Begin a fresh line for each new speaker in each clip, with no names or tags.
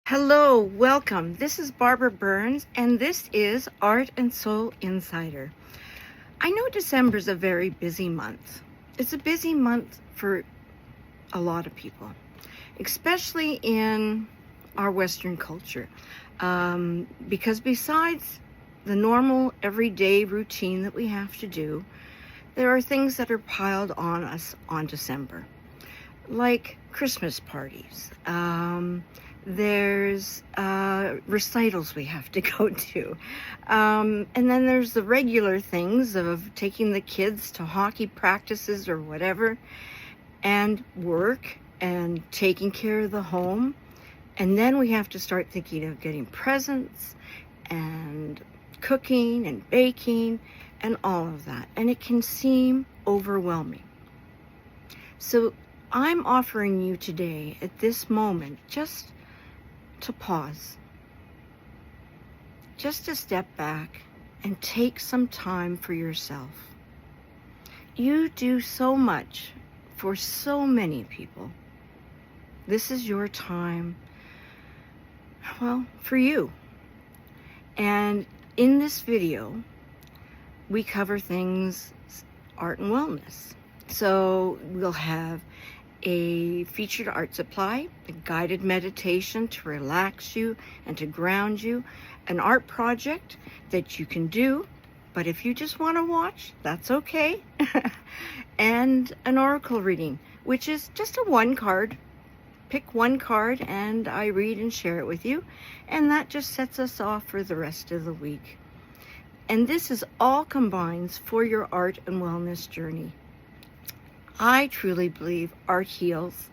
Hello, welcome. This is Barbara Burns, and this is Art and Soul Insider. I know December is a very busy month. It's a busy month for a lot of people, especially in our Western culture, because besides the normal everyday routine that we have to do, there are things that are piled on us on December, like Christmas parties. There's recitals we have to go to. And then there's the regular things of taking the kids to hockey practices or whatever, and work and taking care of the home. And then we have to start thinking of getting presents and cooking and baking and all of that. And it can seem overwhelming. So I'm offering you today, at this moment, just to pause, just to step back and take some time for yourself. You do so much for so many people. This is your time, well, for you. And in this video, we cover things art and wellness. So we'll have a featured art supply, a guided meditation to relax you and to ground you, an art project that you can do, but if you just want to watch, that's okay, and an oracle reading, which is just a one card. Pick one card and I read and share it with you, and that just sets us off for the rest of the week. And this is all combines for your art and wellness journey. I truly believe art heals,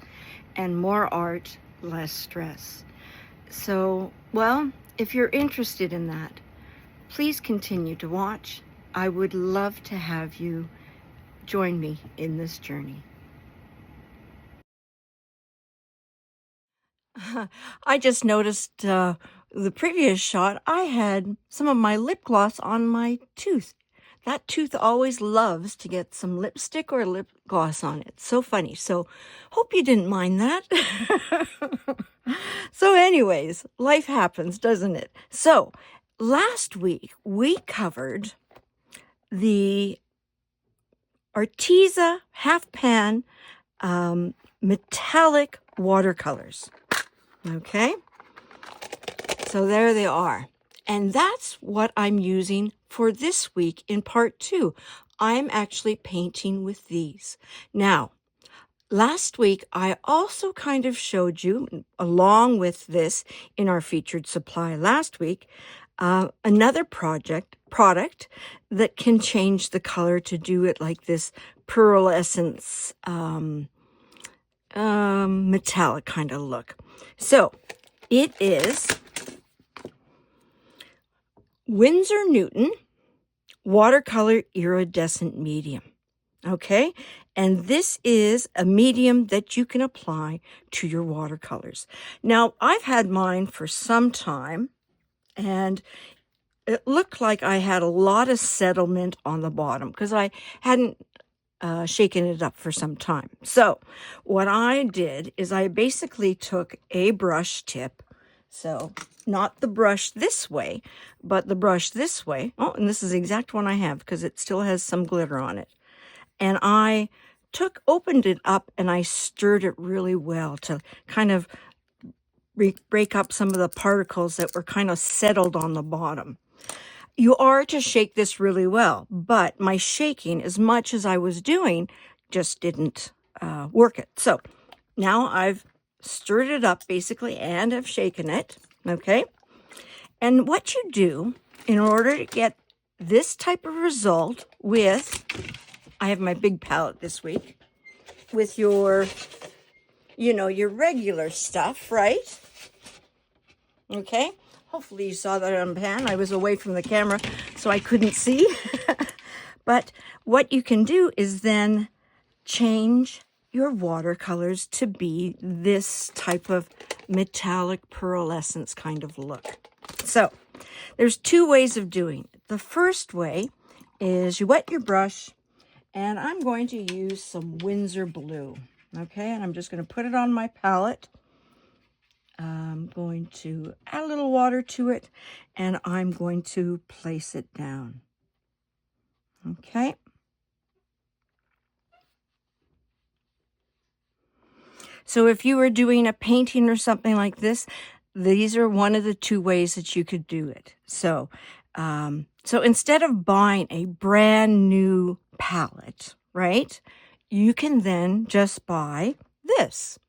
and more art, less stress. So, well, if you're interested in that, please continue to watch. I would love to have you join me in this journey. I just noticed the previous shot, I had some of my lip gloss on my tooth. That tooth always loves to get some lipstick or lip gloss on it. So funny. So hope you didn't mind that. So anyways, life happens, doesn't it? So last week we covered the Arteza half pan metallic watercolors. Okay, so there they are. And that's what I'm using for this week in part 2. I'm actually painting with these. Now, last week, I also kind of showed you, along with this in our featured supply last week, another product that can change the color to do it like this pearlescence metallic kind of look. So it is Winsor Newton Watercolor Iridescent Medium. Okay, and this is a medium that you can apply to your watercolors. Now, I've had mine for some time, and it looked like I had a lot of settlement on the bottom because I hadn't shaken it up for some time. So what I did is I basically took a brush tip, so not the brush this way, but the brush this way. Oh, and this is the exact one I have because it still has some glitter on it. And I opened it up and I stirred it really well to kind of break up some of the particles that were kind of settled on the bottom. You are to shake this really well, but my shaking, as much as I was doing, just didn't work it. So now I've stirred it up basically and I've shaken it, okay? And what you do in order to get this type of result with, I have my big palette this week, with your, your regular stuff, right? Okay? Hopefully you saw that on pan. I was away from the camera, so I couldn't see. But what you can do is then change your watercolors to be this type of metallic pearlescence kind of look. So there's 2 ways of doing it. The first way is you wet your brush, and I'm going to use some Winsor blue. Okay, and I'm just going to put it on my palette. I'm going to add a little water to it, and I'm going to place it down. Okay. So if you were doing a painting or something like this, these are one of the two ways that you could do it. So, so instead of buying a brand new palette, right, you can then just buy this.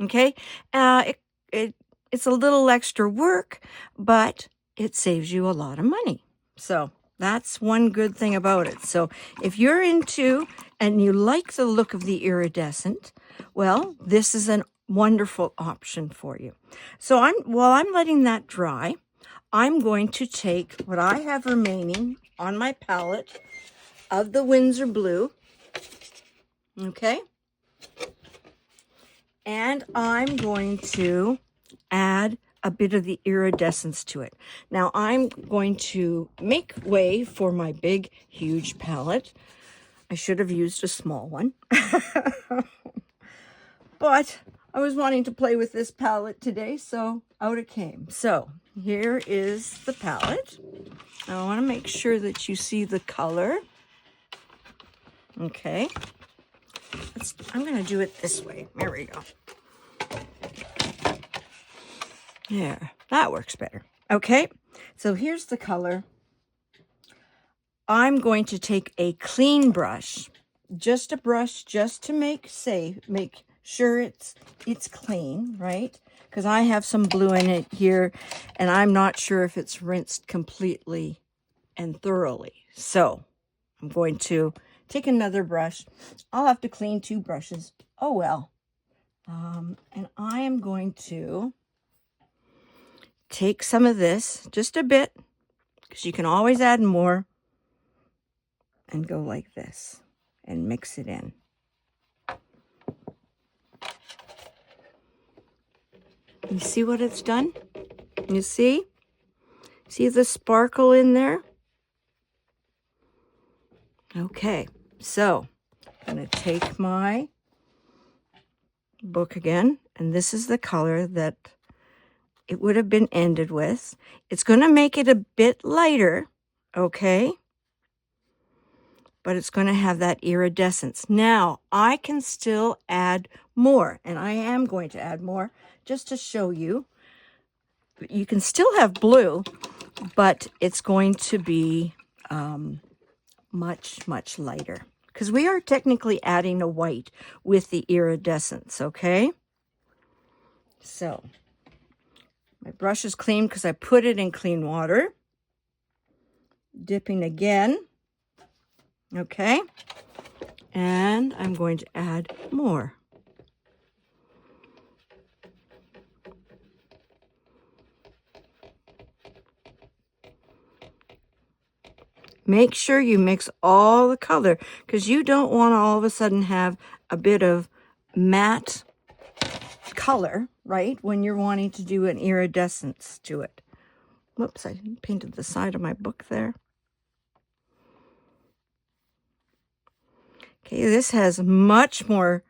Okay, it's a little extra work, but it saves you a lot of money. So that's one good thing about it. So if you're into and you like the look of the iridescent, well, this is a wonderful option for you. So while I'm letting that dry, I'm going to take what I have remaining on my palette of the Winsor blue. Okay. And I'm going to add a bit of the iridescence to it. Now I'm going to make way for my big, huge palette. I should have used a small one. But I was wanting to play with this palette today, so out it came. So here is the palette. I want to make sure that you see the color. Okay. I'm going to do it this way. There we go. Yeah, that works better. Okay, so here's the color. I'm going to take a clean brush, just a brush, just to make sure it's clean, right? Because I have some blue in it here, and I'm not sure if it's rinsed completely and thoroughly. So I'm going to take another brush. I'll have to clean 2 brushes. Oh well. And I am going to take some of this, just a bit, because you can always add more, and go like this and mix it in. You see what it's done? You see? See the sparkle in there? Okay, so I'm going to take my book again, and this is the color that it would have been ended with. It's going to make it a bit lighter, okay? But it's going to have that iridescence. Now, I can still add more, and I am going to add more just to show you. You can still have blue, but it's going to be much, much lighter, because we are technically adding a white with the iridescence, okay? So my brush is clean because I put it in clean water. Dipping again. Okay. And I'm going to add more. Make sure you mix all the color, because you don't want to all of a sudden have a bit of matte color, right, when you're wanting to do an iridescence to it. Whoops, I painted the side of my book there. Okay, this has much more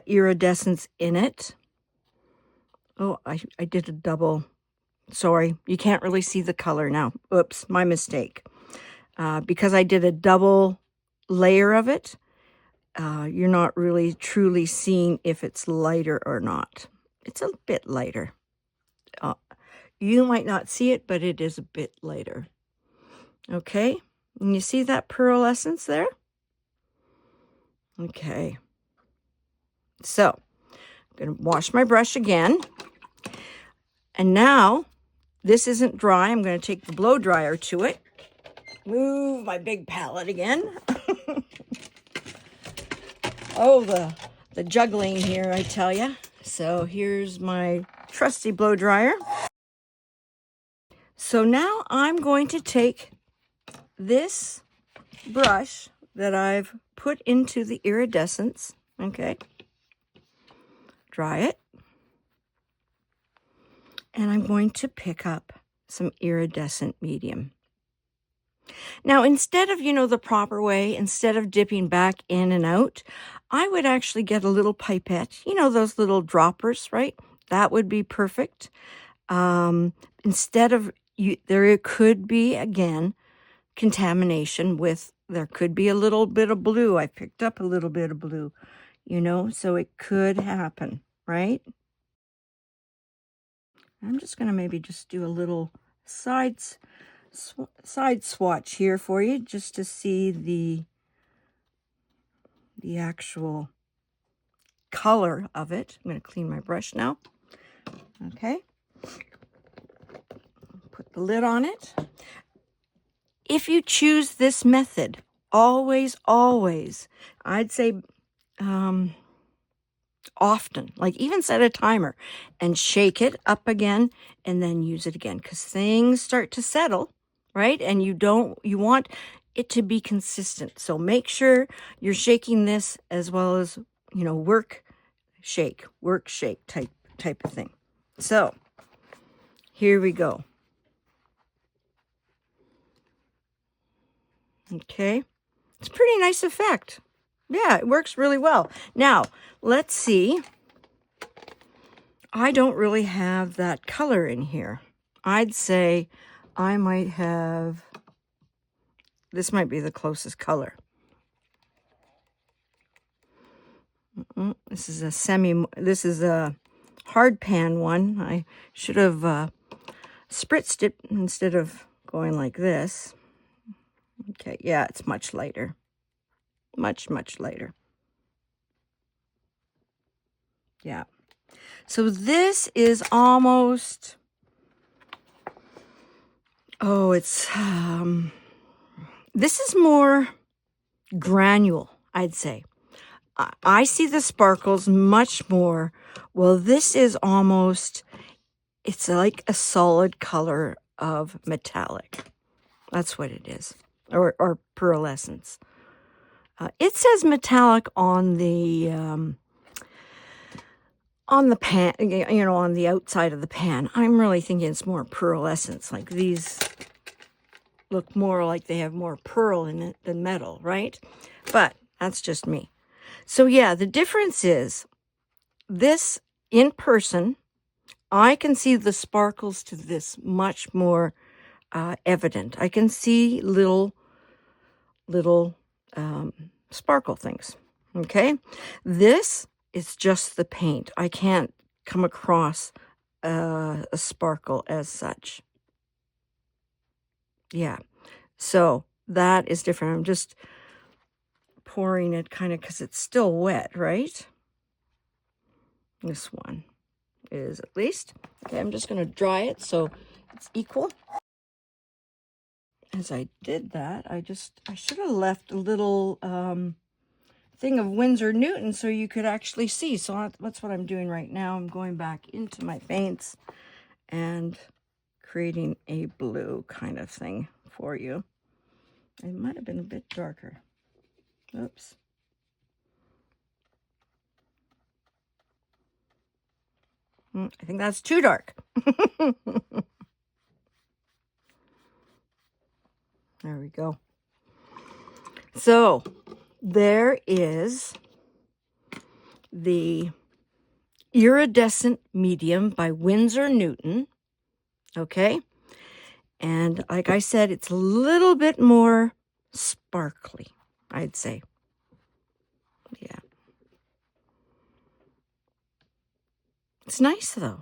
iridescence in it. Oh, I did a double. Sorry, you can't really see the color now. Oops, my mistake. Because I did a double layer of it, you're not really truly seeing if it's lighter or not. It's a bit lighter. You might not see it, but it is a bit lighter. Okay, and you see that pearlescence there? Okay, so I'm going to wash my brush again. And now, this isn't dry. I'm going to take the blow dryer to it. Move my big palette again. Oh, the juggling here, I tell you. So here's my trusty blow dryer. So now I'm going to take this brush that I've put into the iridescence, okay, dry it, and I'm going to pick up some iridescent medium. Now, instead of, the proper way, instead of dipping back in and out, I would actually get a little pipette, those little droppers, right? That would be perfect. Instead of, there could be, again, contamination with, there could be a little bit of blue. I picked up a little bit of blue, so it could happen, right? I'm just going to maybe just do a little side swatch here for you, just to see the actual color of it. I'm going to clean my brush now. Okay. Put the lid on it. If you choose this method, always, I'd say often, like even set a timer and shake it up again and then use it again, because things start to settle, right? And you want it to be consistent. So make sure you're shaking this as well as, work, shake type of thing. So here we go. Okay. It's a pretty nice effect. Yeah, it works really well. Now, let's see. I don't really have that color in here. I'd say I might have, this might be the closest color. This is a hard pan one. I should have spritzed it instead of going like this. Okay, yeah, it's much lighter. Much lighter. Yeah. So this is almost, this is more granule, I'd say. I see the sparkles much more. Well, this is almost, it's like a solid color of metallic. That's what it is. Or pearlescence. It says metallic on the pan, on the outside of the pan. I'm really thinking it's more pearlescence. Like these look more like they have more pearl in it than metal, right? But that's just me. So yeah, the difference is this in person, I can see the sparkles to this much more evident. I can see little sparkle things. Okay, this is just the paint. I can't come across a sparkle as such. Yeah, so that is different. I'm just pouring it kind of because it's still wet, right? This one is at least. Okay, I'm just going to dry it so it's equal. As I did that, I should have left a little thing of Winsor Newton so you could actually see. So that's what I'm doing right now. I'm going back into my paints and creating a blue kind of thing for you. It might have been a bit darker. Oops. I think that's too dark. There we go. So there is the Iridescent Medium by Winsor Newton. Okay. And like I said, it's a little bit more sparkly, I'd say. Yeah. It's nice though.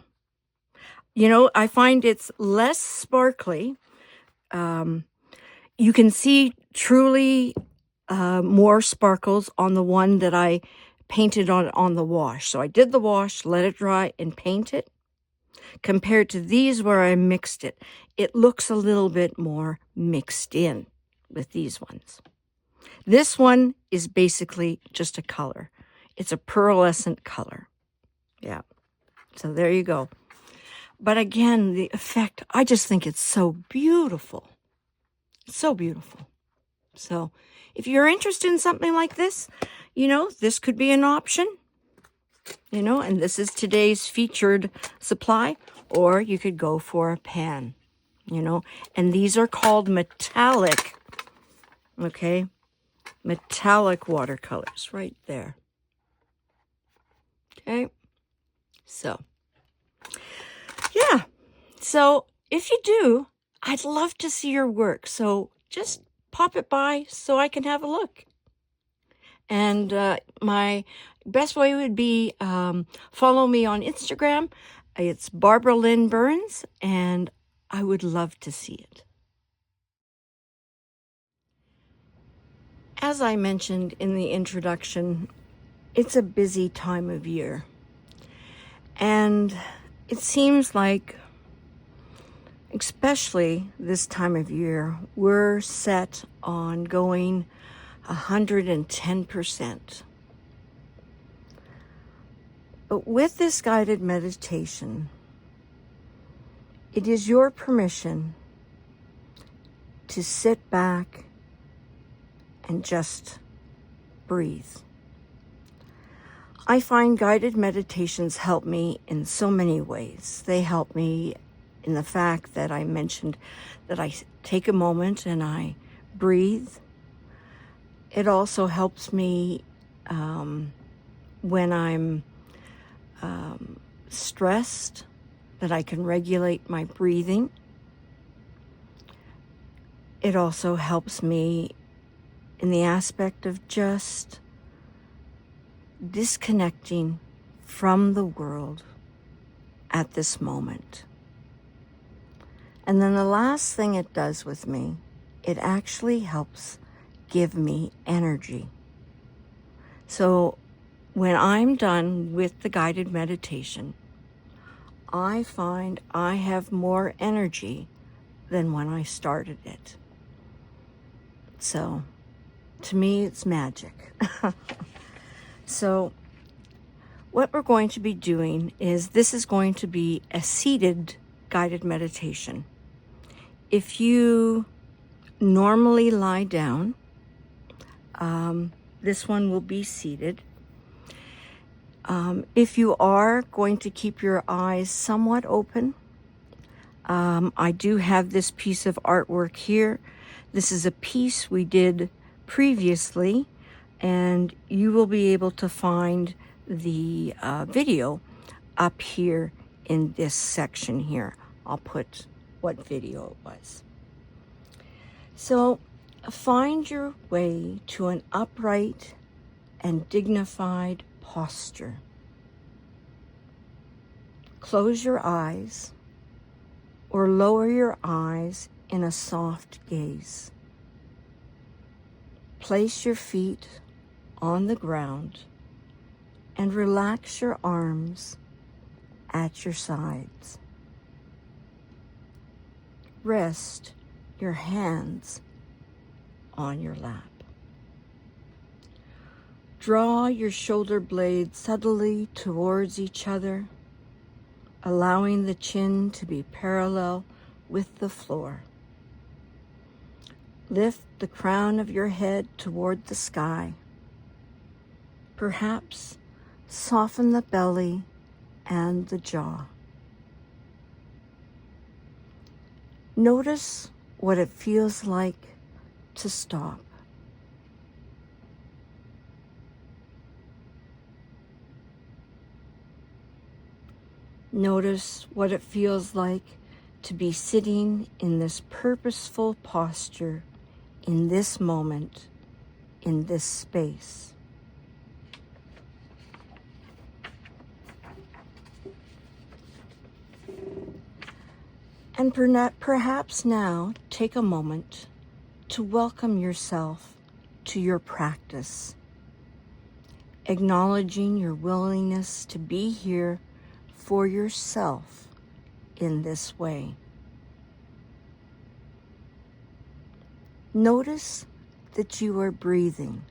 I find it's less sparkly. You can see truly more sparkles on the one that I painted on the wash. So I did the wash, let it dry, and paint it. Compared to these where I mixed it, it looks a little bit more mixed in with these ones. This one is basically just a color. It's a pearlescent color. Yeah. So there you go. But again, the effect, I just think it's so beautiful. So beautiful. So if you're interested in something like this, this could be an option. And this is today's featured supply, or you could go for a pan, and these are called metallic, okay? Metallic watercolors right there. Okay, so So if you do, I'd love to see your work. So just pop it by so I can have a look. And my best way would be follow me on Instagram. It's Barbara Lynn Burns, and I would love to see it. As I mentioned in the introduction, it's a busy time of year. And it seems like, especially this time of year, we're set on going 110%. But with this guided meditation, it is your permission to sit back and just breathe. I find guided meditations help me in so many ways. They help me in the fact that I mentioned that I take a moment and I breathe. It also helps me when I'm stressed, that I can regulate my breathing. It also helps me in the aspect of just disconnecting from the world at this moment. And then the last thing it does with me, it actually helps give me energy. So when I'm done with the guided meditation, I find I have more energy than when I started it. So to me, it's magic. So what we're going to be doing is, this is going to be a seated guided meditation. If you normally lie down, this one will be seated. If you are going to keep your eyes somewhat open, I do have this piece of artwork here. This is a piece we did previously, and you will be able to find the video up here in this section here. I'll put what video it was. So find your way to an upright and dignified posture. Close your eyes or lower your eyes in a soft gaze. Place your feet on the ground and relax your arms at your sides. Rest your hands on your lap. Draw your shoulder blades subtly towards each other, allowing the chin to be parallel with the floor. Lift the crown of your head toward the sky. Perhaps soften the belly and the jaw. Notice what it feels like to stop. Notice what it feels like to be sitting in this purposeful posture, in this moment, in this space. And perhaps now take a moment to welcome yourself to your practice, acknowledging your willingness to be here for yourself in this way. Notice that you are breathing.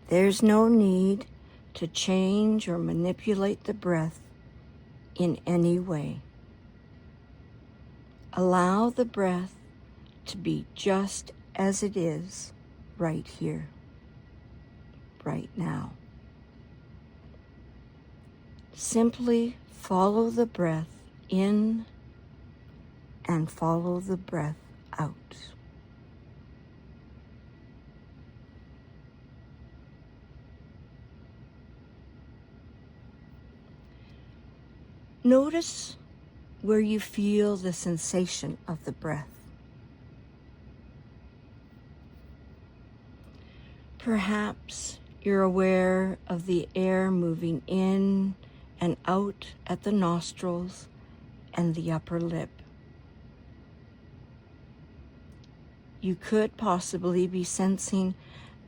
There's no need to change or manipulate the breath in any way. Allow the breath to be just as it is right here, right now. Simply follow the breath in and follow the breath out. Notice where you feel the sensation of the breath. Perhaps you're aware of the air moving in and out at the nostrils and the upper lip. You could possibly be sensing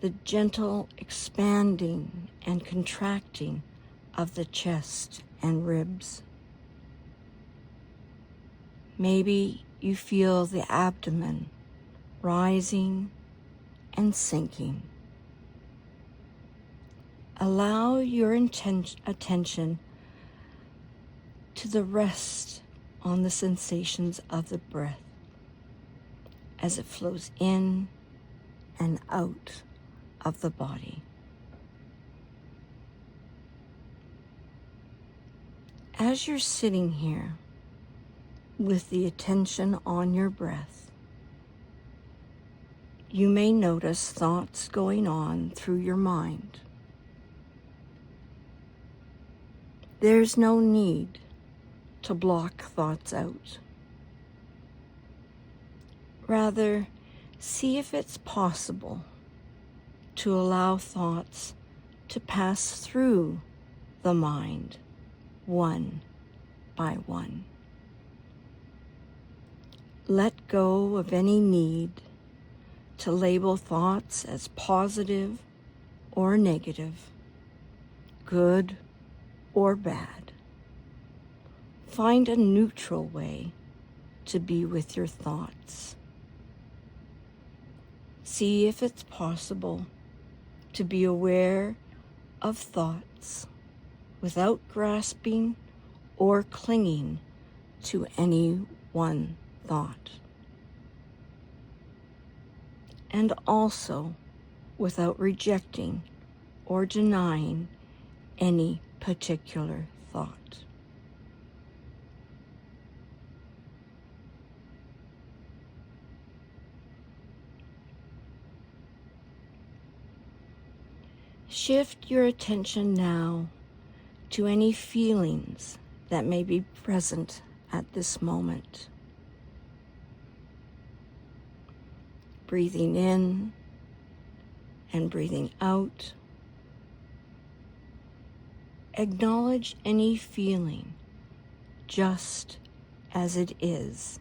the gentle expanding and contracting of the chest and ribs. Maybe you feel the abdomen rising and sinking. Allow your attention to the rest on the sensations of the breath as it flows in and out of the body. As you're sitting here with the attention on your breath, you may notice thoughts going on through your mind. There's no need to block thoughts out. Rather, see if it's possible to allow thoughts to pass through the mind one by one. Let go of any need to label thoughts as positive or negative, good or bad. Find a neutral way to be with your thoughts. See if it's possible to be aware of thoughts without grasping or clinging to any one thought. And also without rejecting or denying any particular thought. Shift your attention now to any feelings that may be present at this moment. Breathing in and breathing out. Acknowledge any feeling just as it is.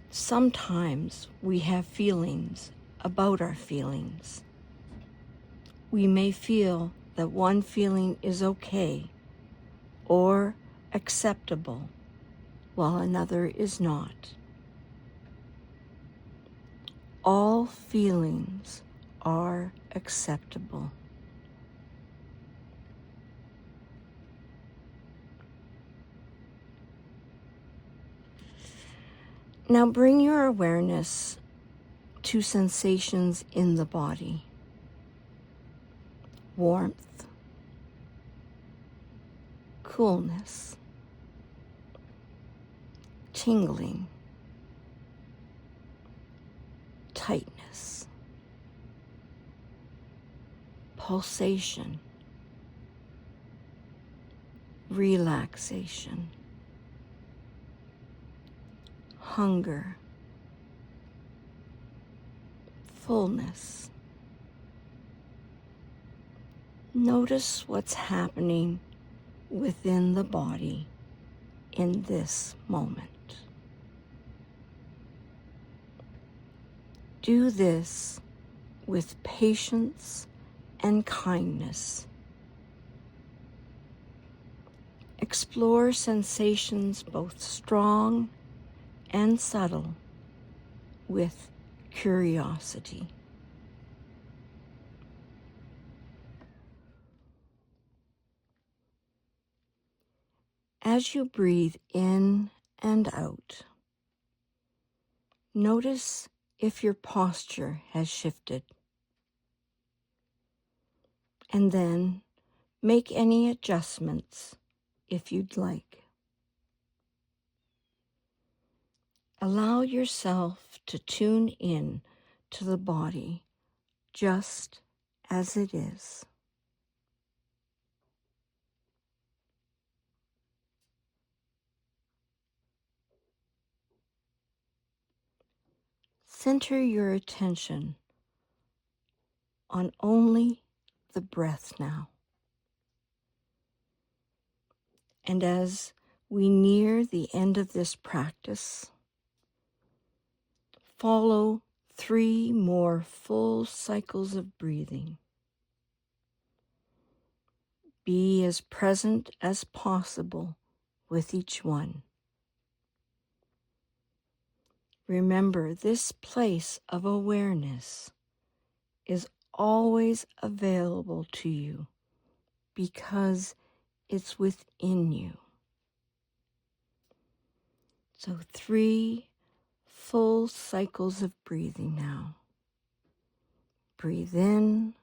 Sometimes we have feelings about our feelings. We may feel that one feeling is okay or acceptable while another is not. All feelings are acceptable. Now bring your awareness to sensations in the body. Warmth, coolness, tingling, tightness, pulsation, relaxation, hunger, fullness. Notice what's happening within the body in this moment. Do this with patience and kindness. Explore sensations both strong and subtle with curiosity. As you breathe in and out, notice if your posture has shifted, and then make any adjustments if you'd like. Allow yourself to tune in to the body just as it is. center your attention on only the breath now. And as we near the end of this practice, follow 3 more full cycles of breathing. Be as present as possible with each one. Remember, this place of awareness is always available to you because it's within you. So 3 full cycles of breathing now. Breathe in,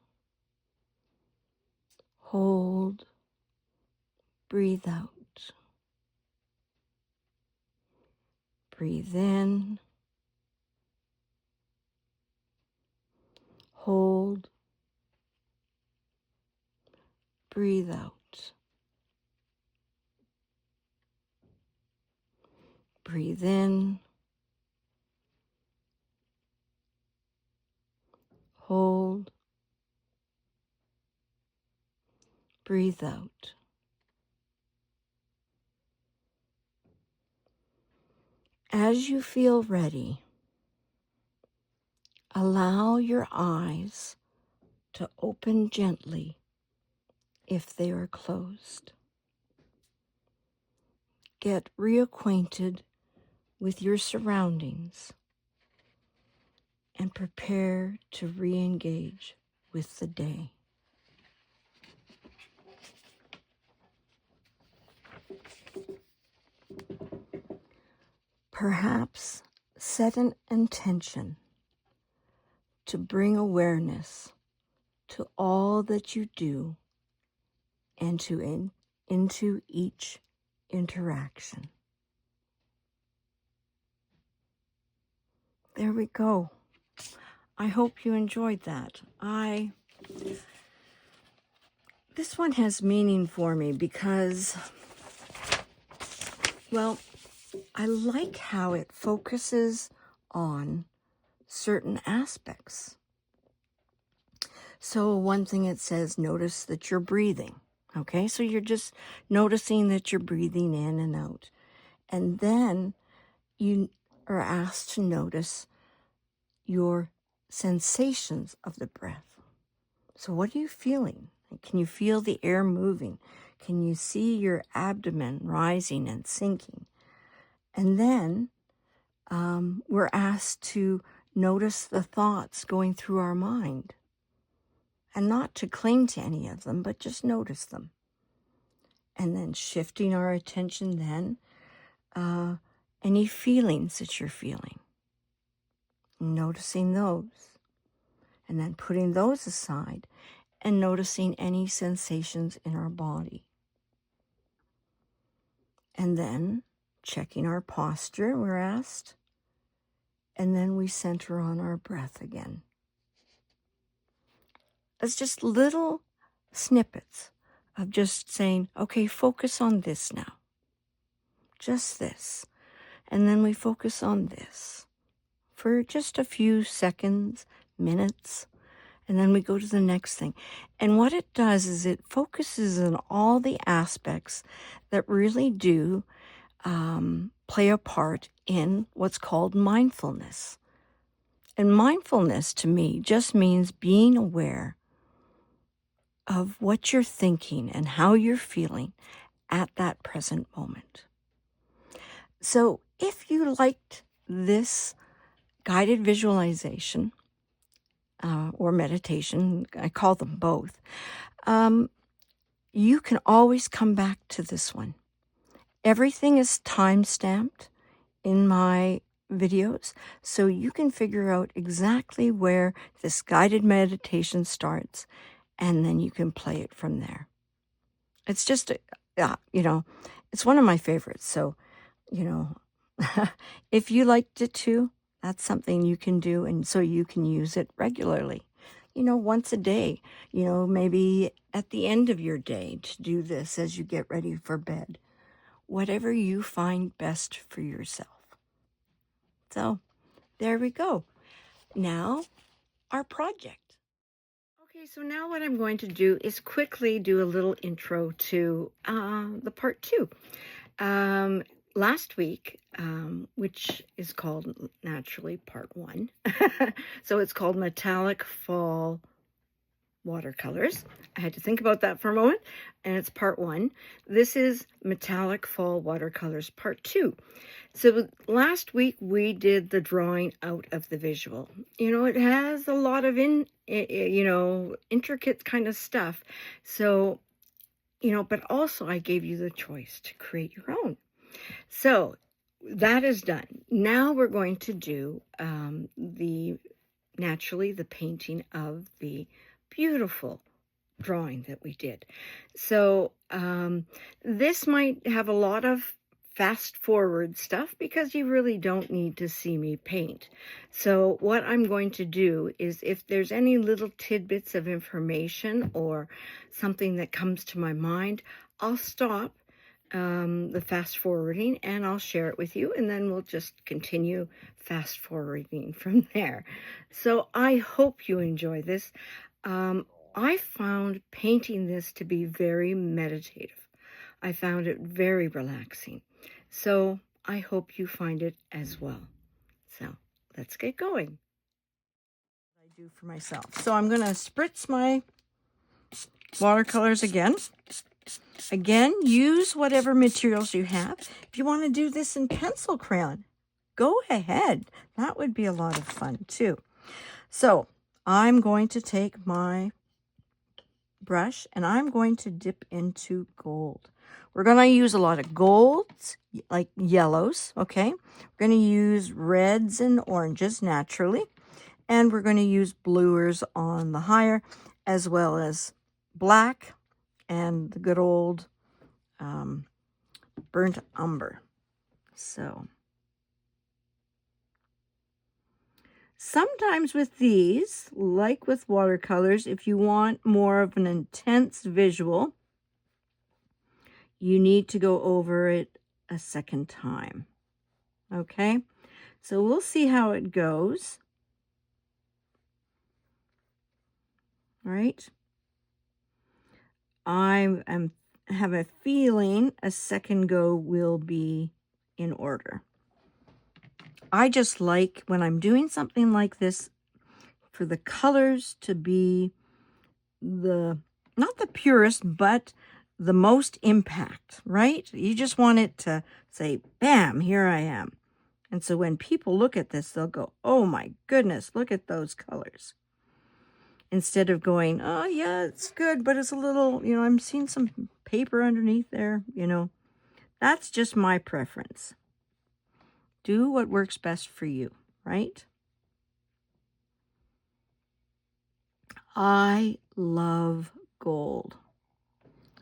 hold, breathe out. Breathe in, hold, breathe out. Breathe in, hold, breathe out. As you feel ready, allow your eyes to open gently if they are closed. Get reacquainted with your surroundings and prepare to re-engage with the day. Perhaps set an intention to bring awareness to all that you do and into each interaction. There we go. I hope you enjoyed that. This one has meaning for me because, well, I like how it focuses on certain aspects. So one thing it says, notice that you're breathing. Okay, so you're just noticing that you're breathing in and out. And then you are asked to notice your sensations of the breath. So what are you feeling? Can you feel the air moving? Can you see your abdomen rising and sinking? And then we're asked to notice the thoughts going through our mind. And not to cling to any of them, but just notice them. And then shifting our attention then, any feelings that you're feeling. Noticing those. And then putting those aside and noticing any sensations in our body. And then checking our posture, we're asked. And then we center on our breath again. It's just little snippets of just saying, okay, focus on this now. Just this. And then we focus on this for just a few seconds, minutes, and then we go to the next thing. And what it does is it focuses on all the aspects that really do play a part in what's called mindfulness. And mindfulness to me just means being aware of what you're thinking and how you're feeling at that present moment. So if you liked this guided visualization or meditation, I call them both, you can always come back to this one. Everything is time-stamped in my videos, so you can figure out exactly where this guided meditation starts, and then you can play it from there. It's just, it's one of my favorites. So, if you liked it too, that's something you can do, and so you can use it regularly. Once a day, maybe at the end of your day to do this as you get ready for bed. Whatever you find best for yourself. So, there we go. now our project. Okay, so now what I'm going to do is quickly do a little intro to the part 2. Last week, which is called naturally part 1, so it's called Metallic Fall Watercolors. I had to think about that for a moment, and it's part 1. This is Metallic Fall Watercolors part 2. So last week we did the drawing out of the visual. You know, it has a lot of intricate kind of stuff. So, but also I gave you the choice to create your own. So that is done. Now we're going to do the painting of the beautiful drawing that we did. So this might have a lot of fast forward stuff because you really don't need to see me paint. So what I'm going to do is, if there's any little tidbits of information or something that comes to my mind, I'll stop the fast forwarding and I'll share it with you, and then we'll just continue fast forwarding from there. So I hope you enjoy this. I found painting this to be very meditative. I found it very relaxing. So I hope you find it as well. So let's get going. I do for myself. So I'm going to spritz my watercolors again. Again, use whatever materials you have. If you want to do this in pencil crayon, go ahead. That would be a lot of fun too. So I'm going to take my brush and I'm going to dip into gold. We're going to use a lot of golds, like yellows, okay? We're going to use reds and oranges naturally, and we're going to use bluers on the higher, as well as black and the good old burnt umber. So sometimes with these, like with watercolors, if you want more of an intense visual, you need to go over it a second time. Okay, so we'll see how it goes. All right. I have a feeling a second go will be in order. I just like, when I'm doing something like this, for the colors to be not the purest, but the most impact, right? You just want it to say, bam, here I am. And so when people look at this, they'll go, oh my goodness, look at those colors. Instead of going, oh yeah, it's good, but it's a little, I'm seeing some paper underneath there, That's just my preference. Do what works best for you, right? I love gold.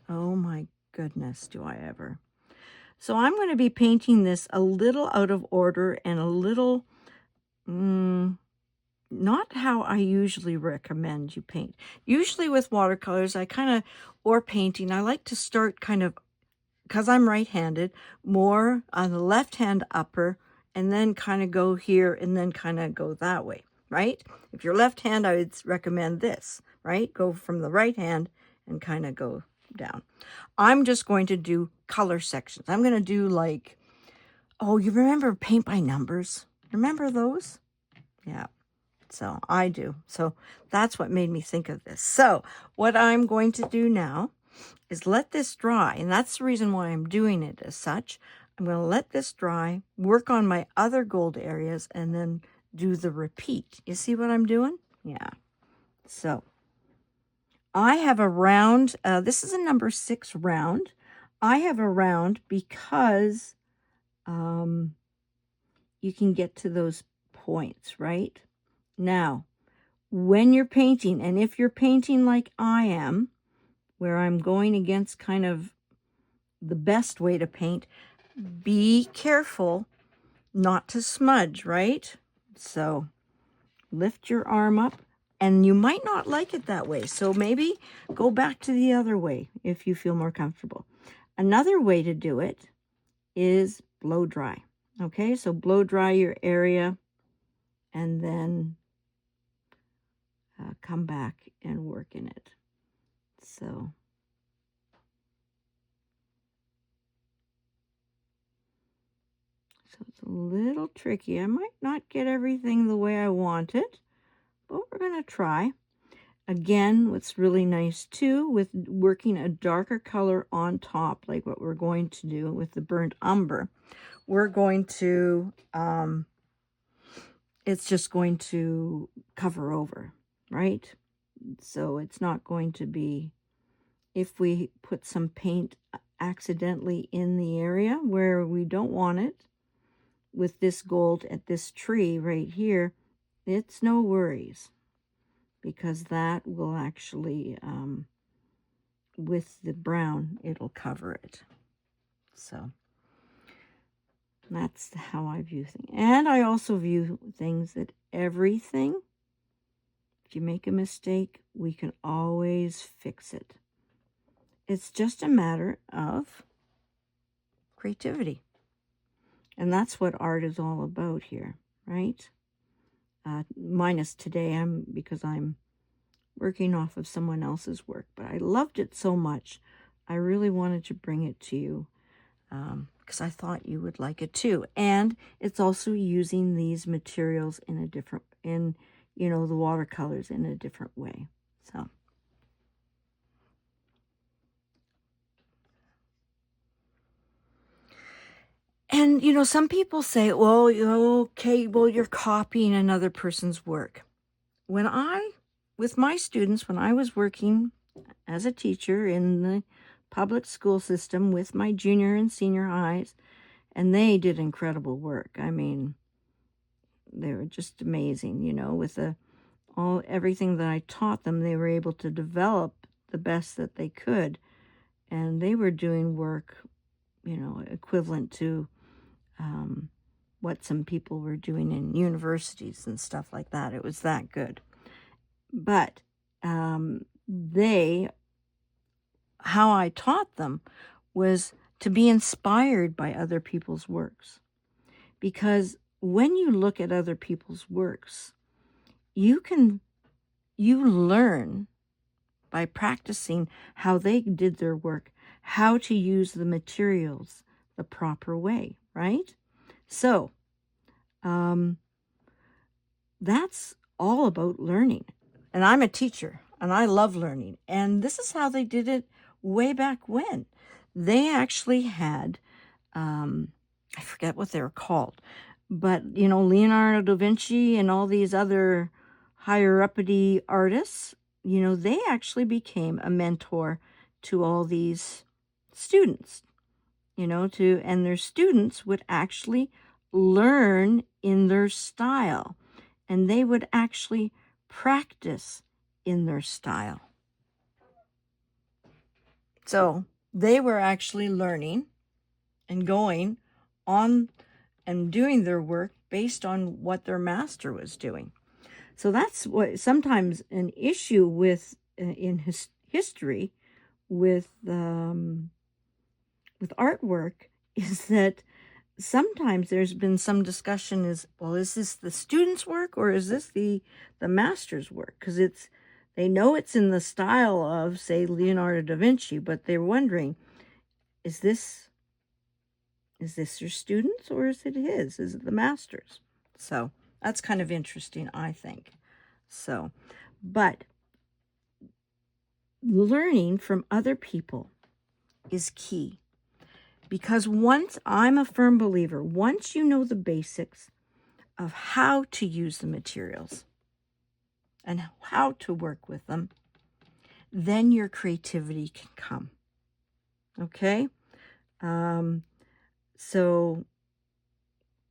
Oh my goodness, do I ever. So I'm going to be painting this a little out of order and a little, not how I usually recommend you paint. Usually with watercolors, or painting, I like to start kind of, because I'm right-handed, more on the left-hand upper, and then kind of go here and then kind of go that way, right? If you're left-hand, I would recommend this, right? Go from the right hand and kind of go down. I'm just going to do color sections. I'm going to do like, oh, you remember paint by numbers? Remember those? Yeah, so I do. So that's what made me think of this. So what I'm going to do now is let this dry, and that's the reason why I'm doing it as such. I'm going to let this dry, work on my other gold areas, and then do the repeat. You see what I'm doing? Yeah. So I have a round. This is a number 6 round. I have a round because you can get to those points, right? Now, when you're painting, and if you're painting like I am, where I'm going against kind of the best way to paint, be careful not to smudge, right? So lift your arm up, and you might not like it that way. So maybe go back to the other way if you feel more comfortable. Another way to do it is blow dry. Okay, so blow dry your area and then come back and work in it. So it's a little tricky. I might not get everything the way I want it, but we're going to try. Again, what's really nice too with working a darker color on top, like what we're going to do with the burnt umber, we're going to, it's just going to cover over, right? So it's not going to be, if we put some paint accidentally in the area where we don't want it, with this gold at this tree right here, it's no worries, because that will actually, with the brown, it'll cover it. So that's how I view things. And I also view things that everything, if you make a mistake, we can always fix it. It's just a matter of creativity. And that's what art is all about here, right? Minus today, because I'm working off of someone else's work. But I loved it so much, I really wanted to bring it to you because I thought you would like it too. And it's also using these materials in a different, the watercolors in a different way. So. And, some people say, well, okay, well, you're copying another person's work. With my students, when I was working as a teacher in the public school system with my junior and senior highs, and they did incredible work. I mean, they were just amazing, with everything that I taught them, they were able to develop the best that they could. And they were doing work, equivalent to what some people were doing in universities and stuff like that. It was that good. But how I taught them was to be inspired by other people's works. Because when you look at other people's works, you learn by practicing how they did their work, how to use the materials the proper way, right? So, that's all about learning. And I'm a teacher, and I love learning. And this is how they did it way back when. They actually had, I forget what they were called, but, Leonardo da Vinci and all these other higher-uppity artists, they actually became a mentor to all these students, and their students would actually learn in their style, and they would actually practice in their style. So they were actually learning and going on and doing their work based on what their master was doing. So that's what sometimes an issue with in history with artwork is that sometimes there's been some discussion is this the student's work or is this the master's work? Because they know it's in the style of, say, Leonardo da Vinci, but they're wondering, is this your student's or is it his? Is it the master's? So that's kind of interesting, I think. So, but learning from other people is key. Because I'm a firm believer, once you know the basics of how to use the materials and how to work with them, then your creativity can come. Okay? So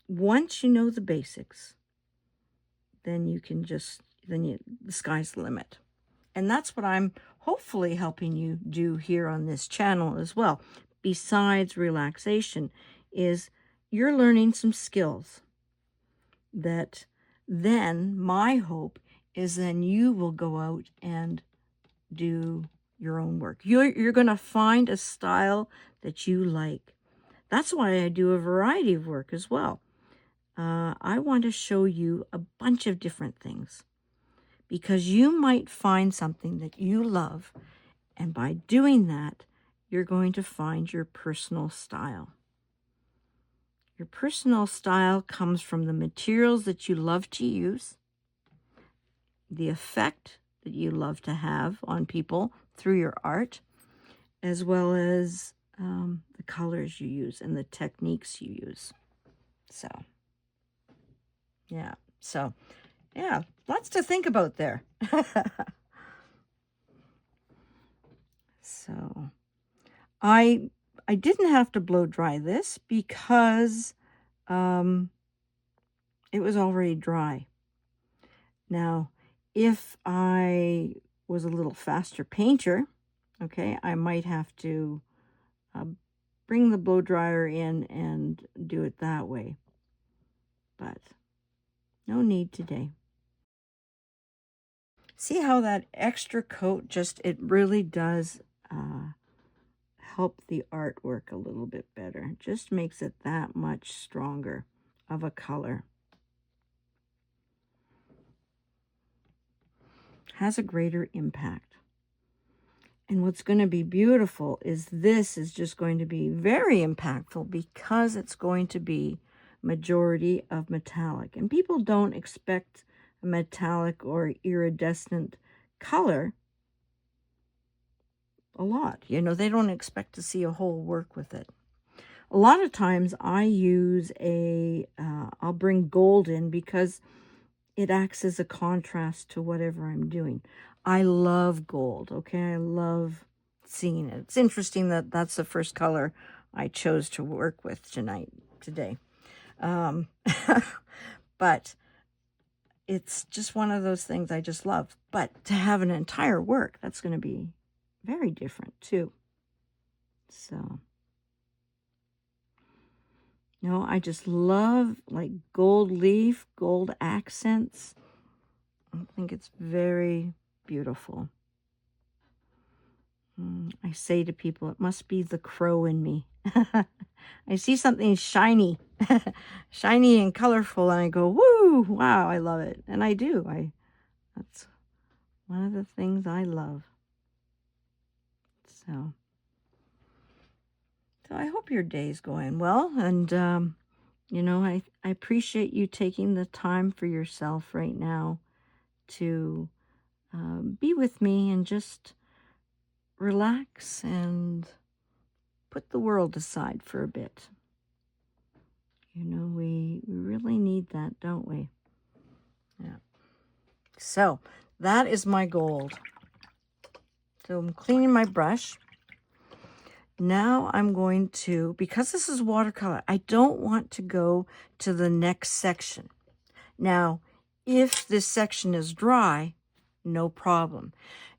once you know the basics, then the sky's the limit. And that's what I'm hopefully helping you do here on this channel as well. Besides relaxation, is you're learning some skills that then my hope is then you will go out and do your own work. You're going to find a style that you like. That's why I do a variety of work as well. I want to show you a bunch of different things because you might find something that you love, and by doing that, you're going to find your personal style. Your personal style comes from the materials that you love to use, the effect that you love to have on people through your art, as well as the colors you use and the techniques you use. So, yeah. So, yeah, lots to think about there. So, I didn't have to blow dry this because it was already dry. Now, if I was a little faster painter, okay, I might have to bring the blow dryer in and do it that way. But no need today. See how that extra coat it really does help the artwork a little bit better. Just makes it that much stronger of a color. Has a greater impact. And what's going to be beautiful is this is just going to be very impactful because it's going to be majority of metallic. And people don't expect a metallic or iridescent color a lot. You know, they don't expect to see a whole work with it. A lot of times I use I'll bring gold in because it acts as a contrast to whatever I'm doing. I love gold, okay? I love seeing it. It's interesting that that's the first color I chose to work with today. But it's just one of those things I just love. But to have an entire work, that's going to be very different too. So, I just love like gold leaf, gold accents. I think it's very beautiful. I say to people, it must be the crow in me. I see something shiny, shiny and colorful, and I go, woo, wow, I love it. And I do. That's one of the things I love. So I hope your day's going well. And, I appreciate you taking the time for yourself right now to be with me and just relax and put the world aside for a bit. We really need that, don't we? Yeah. So that is my gold. So I'm cleaning my brush. Now I'm going to, because this is watercolor, I don't want to go to the next section. Now, if this section is dry, no problem.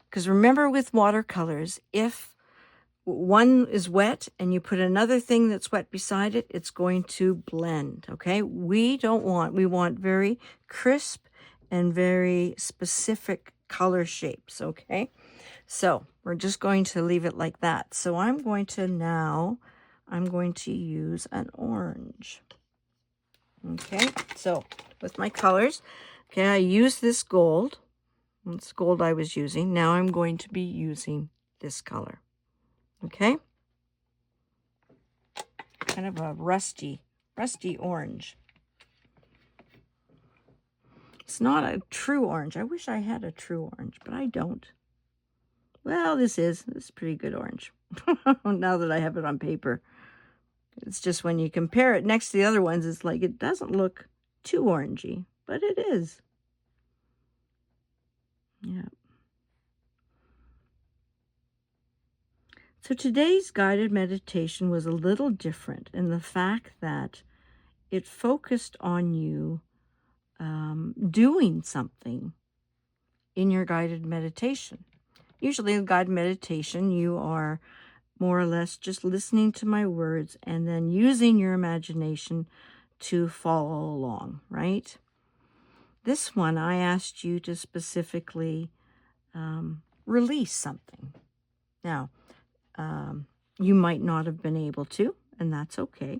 Because remember with watercolors, if one is wet and you put another thing that's wet beside it, it's going to blend, okay? We want very crisp and very specific color shapes, okay? So we're just going to leave it like that. So I'm going to use an orange. Okay, so with my colors, okay, I use this gold. It's gold I was using. Now I'm going to be using this color. Okay, kind of a rusty orange. It's not a true orange. I wish I had a true orange, but I don't. Well, this is pretty good orange. Now that I have it on paper. It's just when you compare it next to the other ones, it's like it doesn't look too orangey, but it is. Yeah. So today's guided meditation was a little different in the fact that it focused on you doing something in your guided meditation. Usually in guided meditation, you are more or less just listening to my words and then using your imagination to follow along, right? This one, I asked you to specifically release something. Now, you might not have been able to, and that's okay.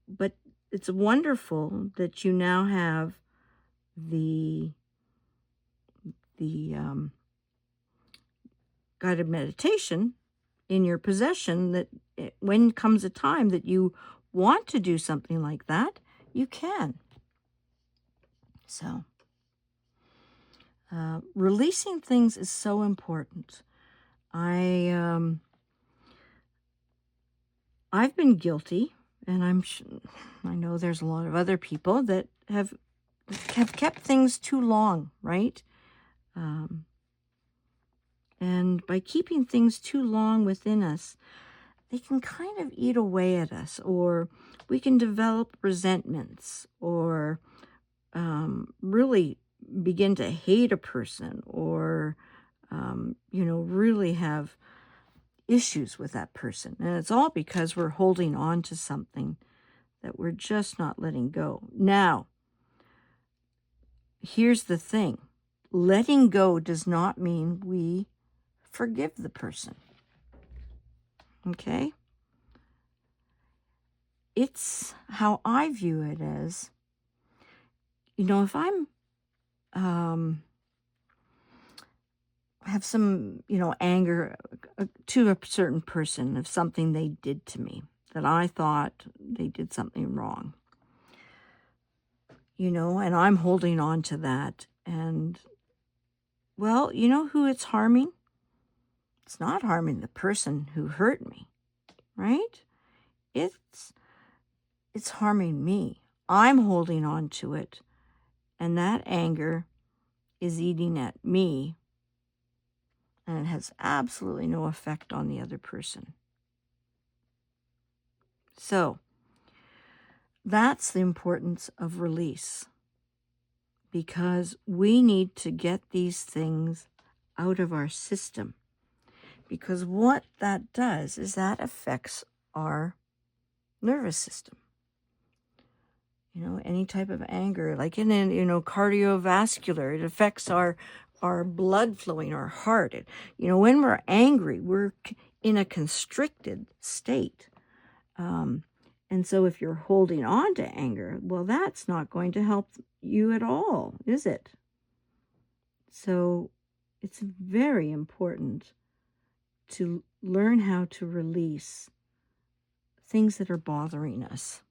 But it's wonderful that you now have the guided meditation in your possession, that when comes a time that you want to do something like that, you can. So releasing things is so important. I've been guilty, and I know there's a lot of other people that have kept things too long, right? And by keeping things too long within us, they can kind of eat away at us, or we can develop resentments, or really begin to hate a person, or, really have issues with that person. And it's all because we're holding on to something that we're just not letting go. Now, here's the thing. Letting go does not mean we forgive the person. Okay? It's how I view it as, if I'm have some, anger to a certain person of something they did to me, that I thought they did something wrong, and I'm holding on to that. And, well, you know who it's harming? It's not harming the person who hurt me, right? It's harming me. I'm holding on to it, and that anger is eating at me, and it has absolutely no effect on the other person. So that's the importance of release, because we need to get these things out of our system, because what that does is that affects our nervous system. Any type of anger, like in cardiovascular, it affects our blood flowing, our heart. When we're angry, we're in a constricted state. And so if you're holding on to anger, well, that's not going to help you at all, is it? So it's very important to learn how to release things that are bothering us.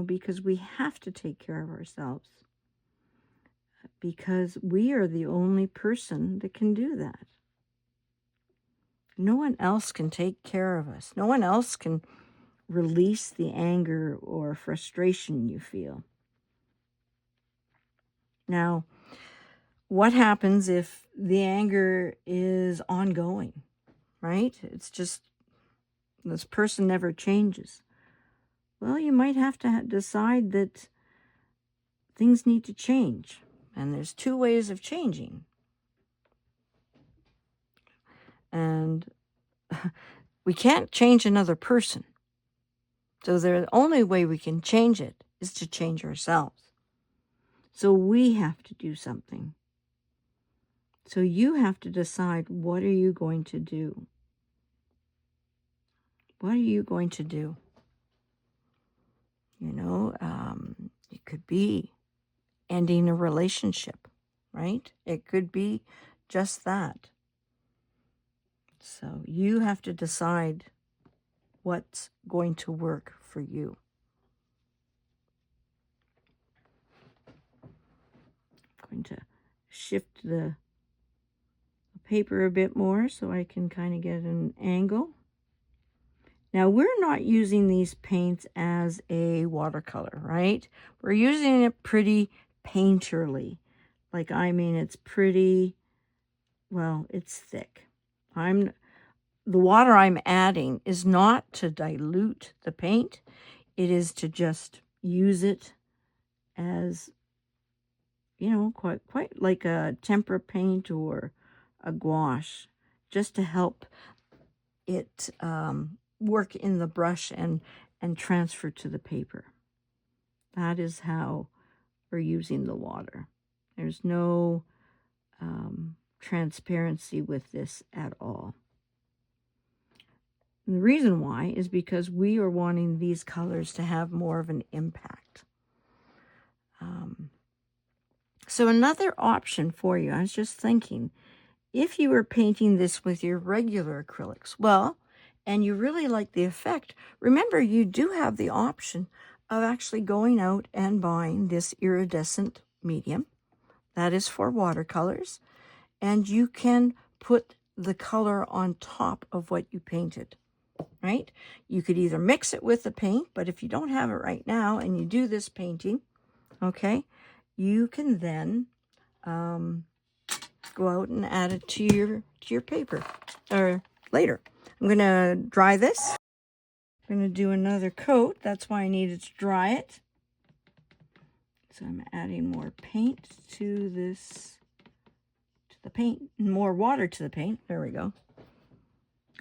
Because we have to take care of ourselves, because we are the only person that can do that. No one else can take care of us. No one else can release the anger or frustration you feel. Now, what happens if the anger is ongoing, right? It's just this person never changes. Well, you might have to decide that things need to change. And there's two ways of changing. And we can't change another person. So the only way we can change it is to change ourselves. So we have to do something. So you have to decide, what are you going to do? What are you going to do? It could be ending a relationship, right? It could be just that. So you have to decide what's going to work for you. I'm going to shift the paper a bit more so I can kind of get an angle. Now, we're not using these paints as a watercolor, right? We're using it pretty painterly. It's pretty, well, it's thick. The water I'm adding is not to dilute the paint. It is to just use it as, quite like a tempera paint or a gouache, just to help it work in the brush and transfer to the paper. That is how we're using the water. There's no transparency with this at all. And the reason why is because we are wanting these colors to have more of an impact. So another option for you, I was just thinking, if you were painting this with your regular acrylics, well, and you really like the effect, remember you do have the option of actually going out and buying this iridescent medium. That is for watercolors. And you can put the color on top of what you painted, right? You could either mix it with the paint, but if you don't have it right now and you do this painting, okay, you can then go out and add it to your paper or later. I'm going to dry this. I'm going to do another coat. That's why I needed to dry it. So I'm adding more paint to this, to the paint, more water to the paint. There we go.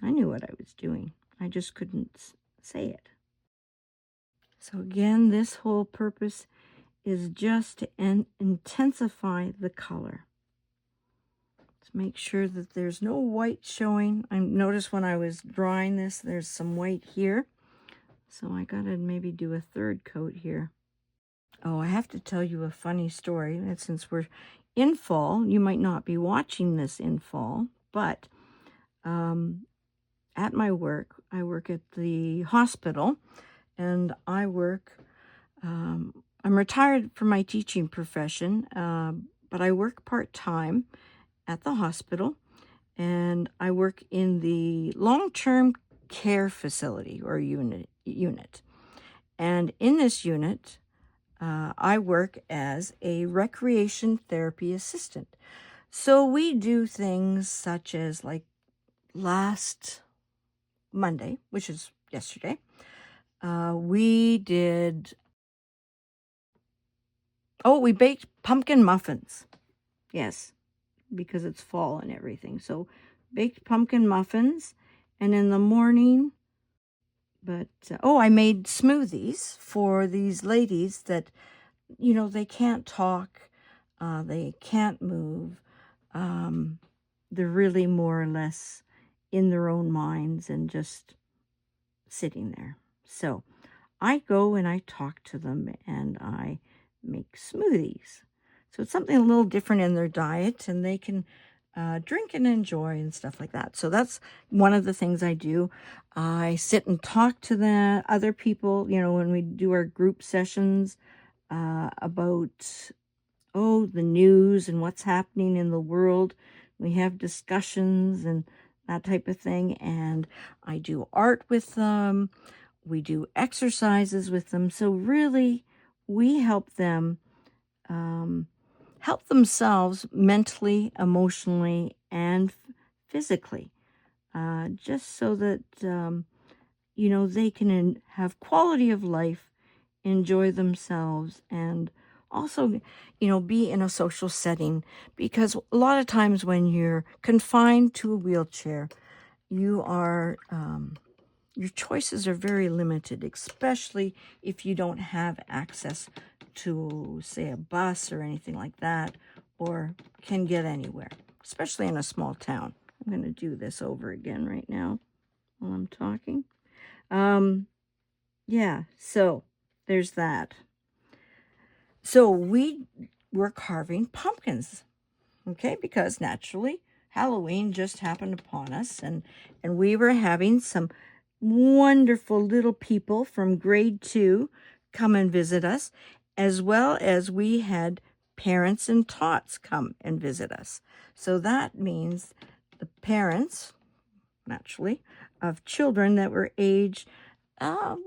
I knew what I was doing. I just couldn't say it. So again, this whole purpose is just to intensify the color. To make sure that there's no white showing. I noticed when I was drawing this, there's some white here. So I gotta maybe do a third coat here. Oh, I have to tell you a funny story. And since we're in fall, you might not be watching this in fall, but at my work, I work at the hospital, and I work, I'm retired from my teaching profession, but I work part-time at the hospital, and I work in the long-term care facility or unit. And in this unit, I work as a recreation therapy assistant. So we do things such as, like, last Monday, which is yesterday, we baked pumpkin muffins. Yes, because it's fall and everything. So baked pumpkin muffins. And in the morning, I made smoothies for these ladies that, they can't talk, they can't move. They're really more or less in their own minds and just sitting there. So I go and I talk to them and I make smoothies. So it's something a little different in their diet, and they can drink and enjoy and stuff like that. So that's one of the things I do. I sit and talk to the other people, when we do our group sessions about, the news and what's happening in the world. We have discussions and that type of thing. And I do art with them. We do exercises with them. So really, we help them help themselves mentally, emotionally, and physically, just so that, they can have quality of life, enjoy themselves, and also, be in a social setting. Because a lot of times when you're confined to a wheelchair, you are... your choices are very limited, especially if you don't have access to, say, a bus or anything like that, or can get anywhere, especially in a small town. I'm going to do this over again right now while I'm talking. Yeah, so there's that. So we were carving pumpkins, okay, because naturally Halloween just happened upon us, and we were having some wonderful little people from grade 2 come and visit us, as well as we had parents and tots come and visit us. So that means the parents, naturally, of children that were aged, a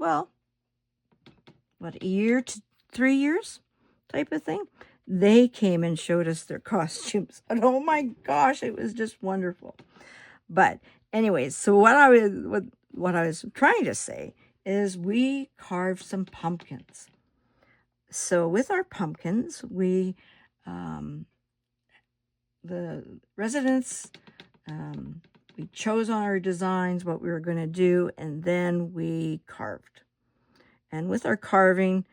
year to 3 years type of thing. They came and showed us their costumes. And oh my gosh, it was just wonderful. But anyways, so what I was trying to say is we carved some pumpkins. So with our pumpkins, we, the residents, we chose our designs, what we were going to do, and then we carved. And with our carving,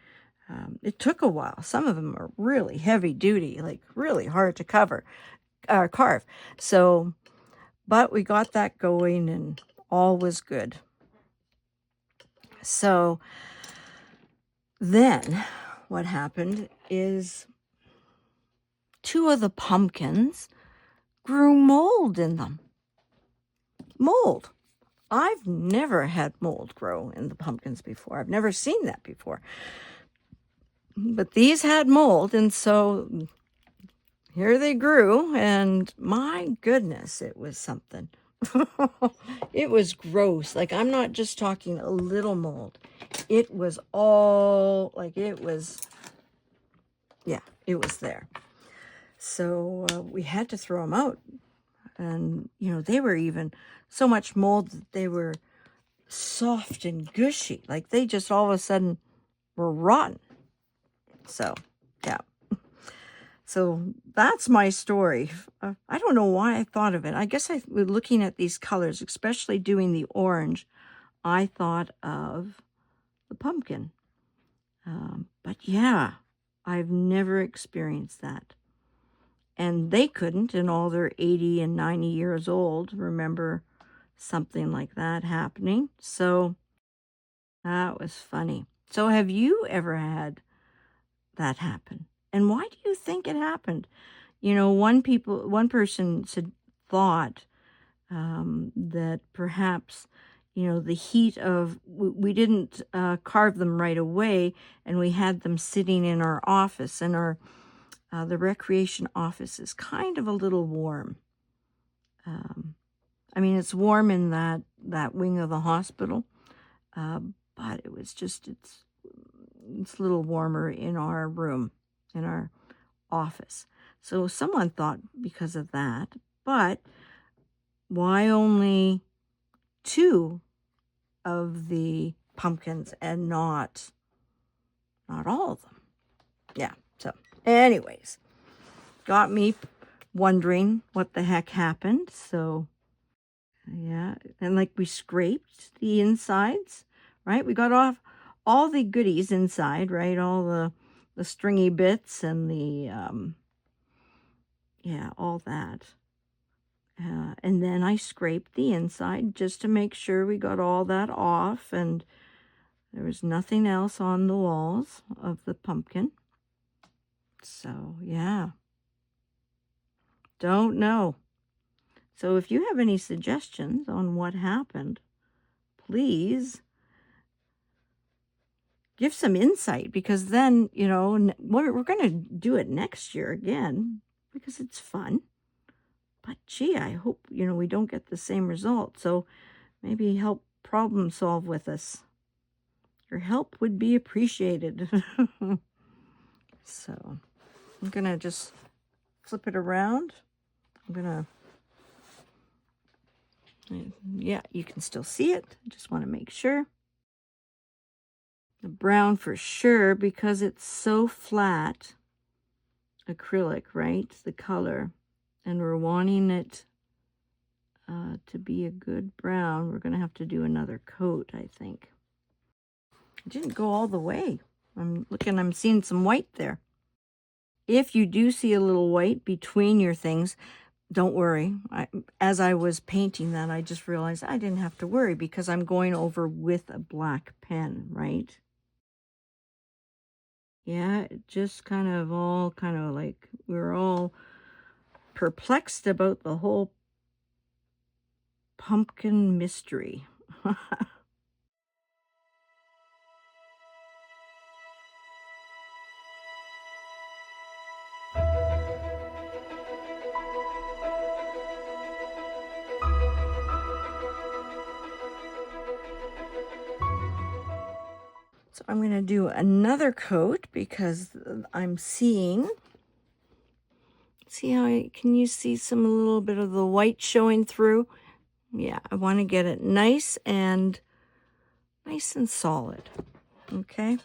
it took a while. Some of them are really heavy duty, like really hard to carve. So, but we got that going and all was good. So then what happened is two of the pumpkins grew mold in them. Mold. I've never had mold grow in the pumpkins before. I've never seen that before. But these had mold, and so here they grew, and my goodness, it was something. It was gross. Like, I'm not just talking a little mold. It was all, like, it was, yeah, it was there. So we had to throw them out. And, you know, they were even so much mold that they were soft and gushy. Like, they just all of a sudden were rotten. So, yeah. So that's my story. I don't know why I thought of it. I guess I was looking at these colors, especially doing the orange. I thought of the pumpkin. But yeah, I've never experienced that. And they couldn't, in all their 80 and 90 years old, remember something like that happening. So that was funny. So have you ever had that happen? And why do you think it happened? You know, one person thought that perhaps, you know, the heat of, we didn't carve them right away, and we had them sitting in our office, and the recreation office is kind of a little warm. I mean, it's warm in that wing of the hospital, but it was just, it's a little warmer in our room, in our office. So someone thought because of that, but why only 2 of the pumpkins and not all of them? Yeah. So anyways, got me wondering what the heck happened. So yeah, and like, we scraped the insides, right? We got off all the goodies inside, right? All the stringy bits and the yeah, all that. And then I scraped the inside just to make sure we got all that off, and there was nothing else on the walls of the pumpkin. So yeah, don't know. So if you have any suggestions on what happened, please give some insight, because then, you know, we're going to do it next year again because it's fun. But gee, I hope, you know, we don't get the same result. So maybe help problem solve with us. Your help would be appreciated. So I'm going to just flip it around. I'm going to, yeah, you can still see it. I just want to make sure. The brown for sure, because it's so flat. Acrylic, right? The color. And we're wanting it to be a good brown. We're going to have to do another coat, I think. It didn't go all the way. I'm seeing some white there. If you do see a little white between your things, don't worry. As I was painting that, I just realized I didn't have to worry because I'm going over with a black pen, right? Yeah, it just kind of like, we were all perplexed about the whole pumpkin mystery. So I'm going to do another coat because I'm seeing, can you see a little bit of the white showing through? Yeah, I want to get it nice and solid. Okay.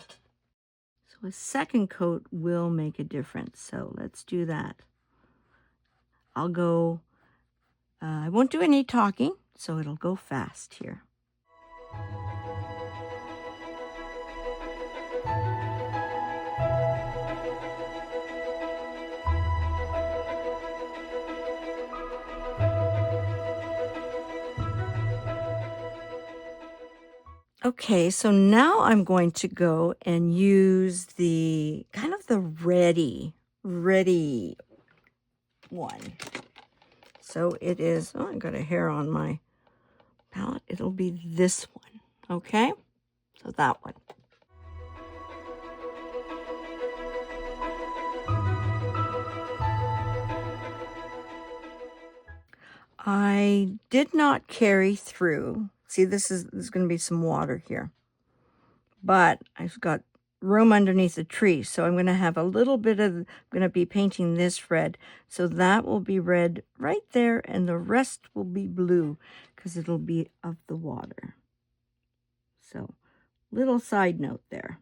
So a second coat will make a difference. So let's do that. I'll go, I won't do any talking, so it'll go fast here. Okay, so now I'm going to go and use the kind of the ready one. So it is, oh, I got a hair on my palette. It'll be this one, okay? So that one. I did not carry through. See, there's going to be some water here. But I've got room underneath the tree, so I'm going to have a little bit of, I'm going to be painting this red. So that will be red right there, and the rest will be blue because it'll be of the water. So, little side note there.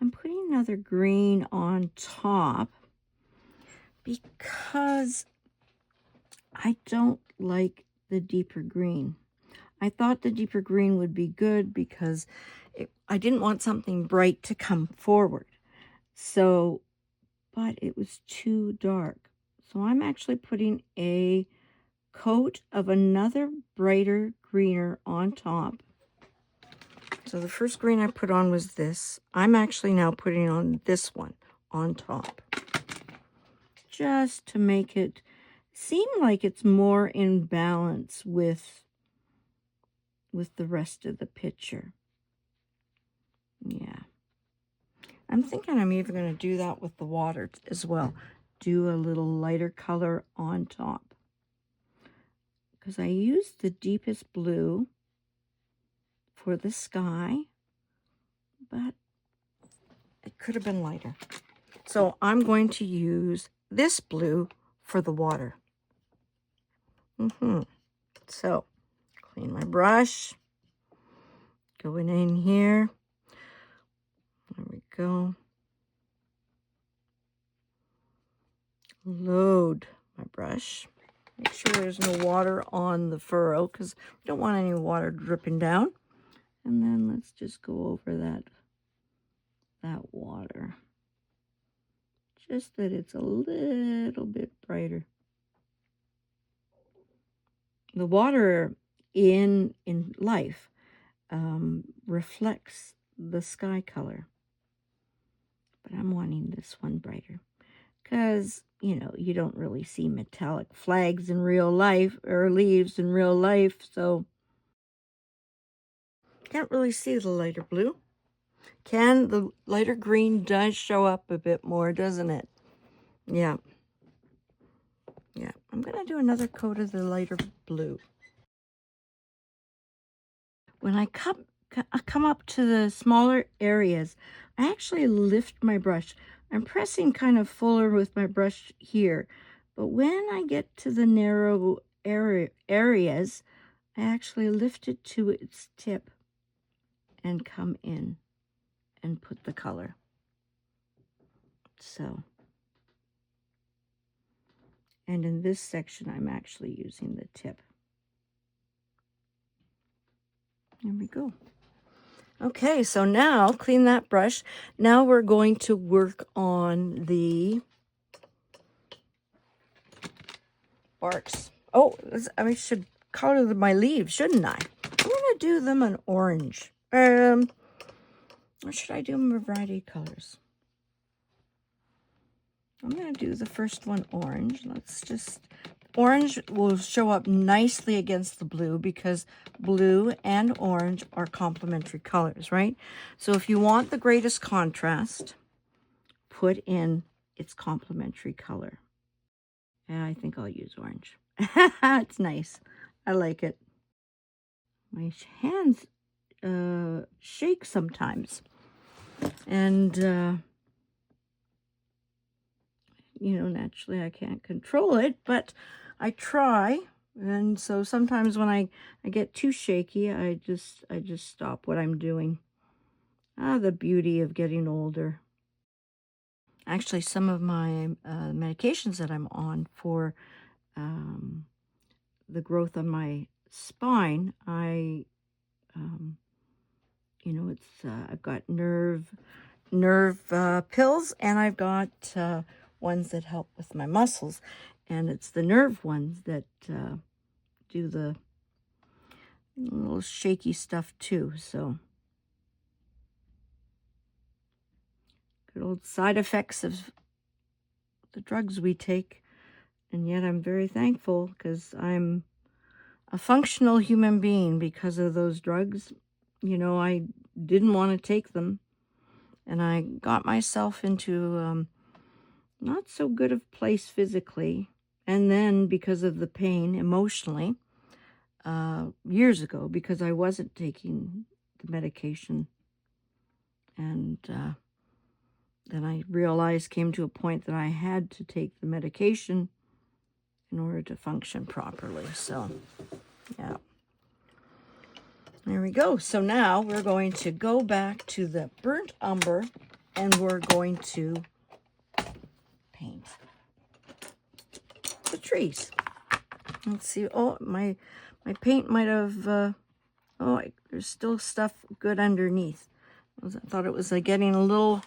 I'm putting another green on top because I don't like the deeper green. I thought the deeper green would be good because I didn't want something bright to come forward. So, but it was too dark. So I'm actually putting a coat of another brighter greener on top. So the first green I put on was this. I'm actually now putting on this one on top, just to make it seem like it's more in balance with the rest of the picture. Yeah. I'm thinking I'm even going to do that with the water as well. Do a little lighter color on top. Because I used the deepest blue for the sky, but it could have been lighter. So I'm going to use this blue for the water. So, clean my brush. Going in here. There we go. Load my brush. Make sure there's no water on the furrow because we don't want any water dripping down. And then let's just go over that water. Just that it's a little bit brighter. The water in life reflects the sky color. But I'm wanting this one brighter. Because, you know, you don't really see metallic flags in real life or leaves in real life, so can't really see the lighter blue. The lighter green does show up a bit more, doesn't it? Yeah. Yeah, I'm going to do another coat of the lighter blue. when I come up to the smaller areas, I actually lift my brush. I'm pressing kind of fuller with my brush here, but when I get to the narrow areas, I actually lift it to its tip and come in and put the color. So, and in this section, I'm actually using the tip. There we go. Okay, so now clean that brush. Now we're going to work on the barks. Oh, I should color my leaves, shouldn't I? I'm going to do them in orange. Or should I do them in a variety of colors? I'm going to do the first one orange. Orange will show up nicely against the blue because blue and orange are complementary colors, right? So if you want the greatest contrast, put in its complementary color. And I think I'll use orange. It's nice. I like it. My hands shake sometimes. And, naturally I can't control it, but I try. And so sometimes when I get too shaky, I just stop what I'm doing. The beauty of getting older. Actually, some of my medications that I'm on for the growth on my spine, I've got nerve pills, and I've got ones that help with my muscles, and it's the nerve ones that do the little shaky stuff too. So good old side effects of the drugs we take, and yet I'm very thankful because I'm a functional human being because of those drugs. I didn't want to take them, and I got myself into not so good of place physically, and then because of the pain emotionally, years ago, because I wasn't taking the medication. And then I realized, came to a point that I had to take the medication in order to function properly. So, yeah. There we go. So now we're going to go back to the burnt umber, and we're going to paint the trees. Let's see. Oh, my paint might have, there's still stuff good underneath. I thought it was getting a little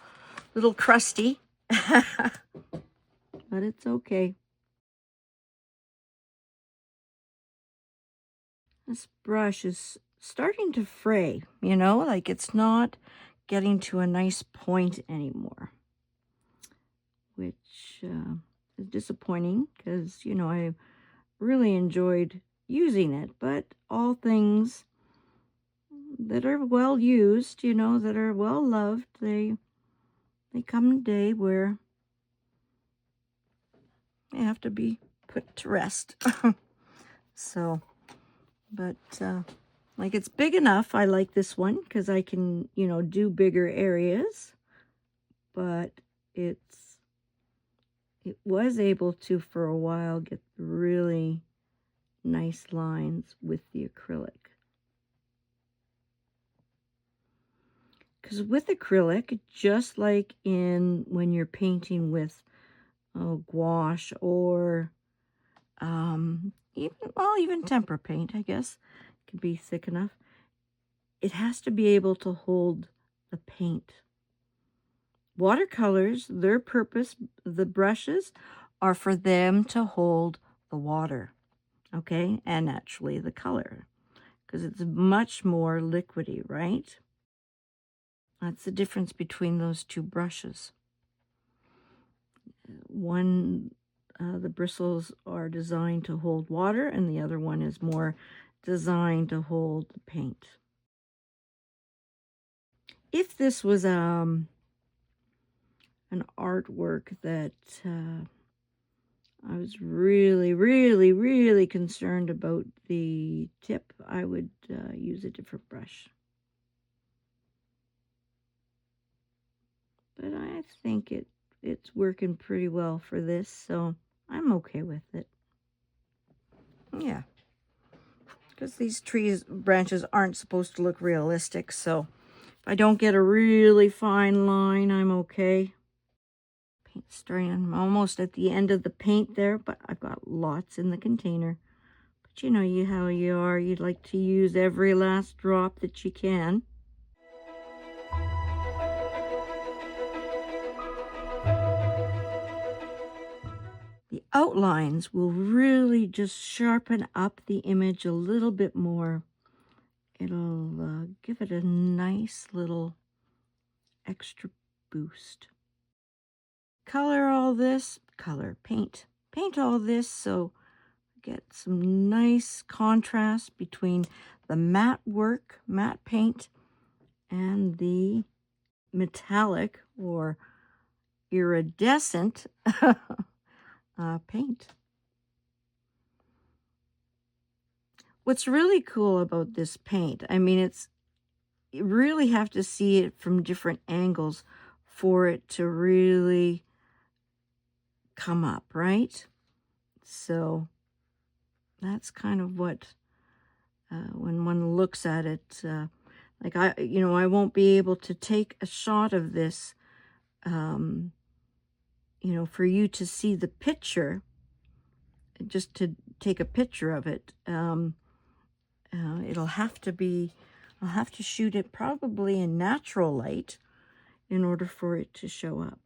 crusty, but it's okay. This brush is starting to fray, it's not getting to a nice point anymore, which is disappointing because, I really enjoyed using it, but all things that are well used, that are well loved, they come a day where they have to be put to rest. So, but it's big enough. I like this one because I can, do bigger areas, but it was able to, for a while, get really nice lines with the acrylic. Because with acrylic, just like when you're painting with gouache or even tempera paint, I guess, can be thick enough. It has to be able to hold the paint. Watercolors, their purpose, the brushes, are for them to hold the water, okay, and naturally the color, because it's much more liquidy, right? That's the difference between those two brushes. One, the bristles are designed to hold water, and the other one is more designed to hold the paint. If this was an artwork that I I was really, really, really concerned about the tip, I would use a different brush. But I think it's working pretty well for this, so I'm okay with it. Yeah, because these trees branches aren't supposed to look realistic, so if I don't get a really fine line, I'm okay. Paint starting, I'm almost at the end of the paint there, but I've got lots in the container. But you know how you are, you'd like to use every last drop that you can. The outlines will really just sharpen up the image a little bit more. It'll give it a nice little extra boost. Color all this, paint all this, so get some nice contrast between the matte paint, and the metallic or iridescent paint. What's really cool about this paint, I mean, you really have to see it from different angles for it to really come up, right? So that's kind of what, when one looks at it, like I won't be able to take a shot of this, for you to see the picture, just to take a picture of it. It'll have to be, I'll have to shoot it probably in natural light in order for it to show up.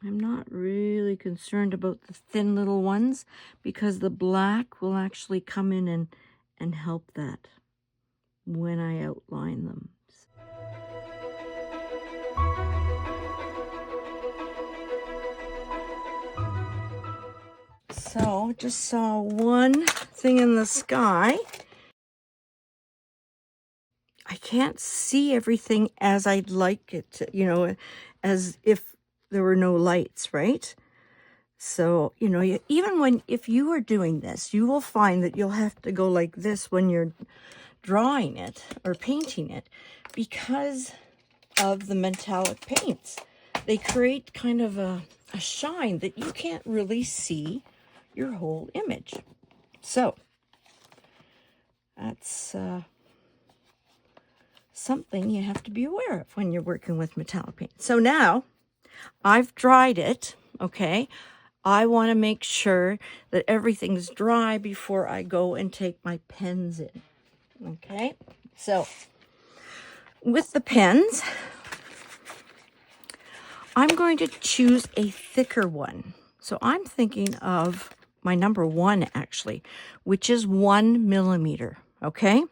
I'm not really concerned about the thin little ones because the black will actually come in and help that when I outline them. So just saw one thing in the sky. I can't see everything as I'd like it to, as if there were no lights, right? So, if you are doing this, you will find that you'll have to go like this when you're drawing it or painting it because of the metallic paints. They create kind of a shine that you can't really see your whole image. So, that's something you have to be aware of when you're working with metallic paint. So now I've dried it, okay? I want to make sure that everything's dry before I go and take my pens in, okay? So with the pens, I'm going to choose a thicker one. So I'm thinking of my number 1 actually, which is 1 millimeter, okay?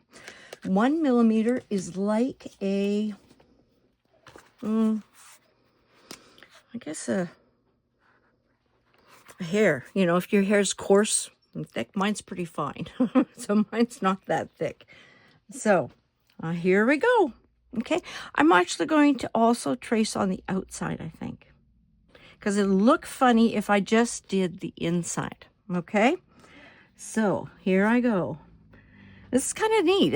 1 millimeter is like I guess a hair. If your hair's coarse and thick, mine's pretty fine. So mine's not that thick. So here we go. Okay, I'm actually going to also trace on the outside, I think, because it'll look funny if I just did the inside. Okay, so here I go. This is kind of neat.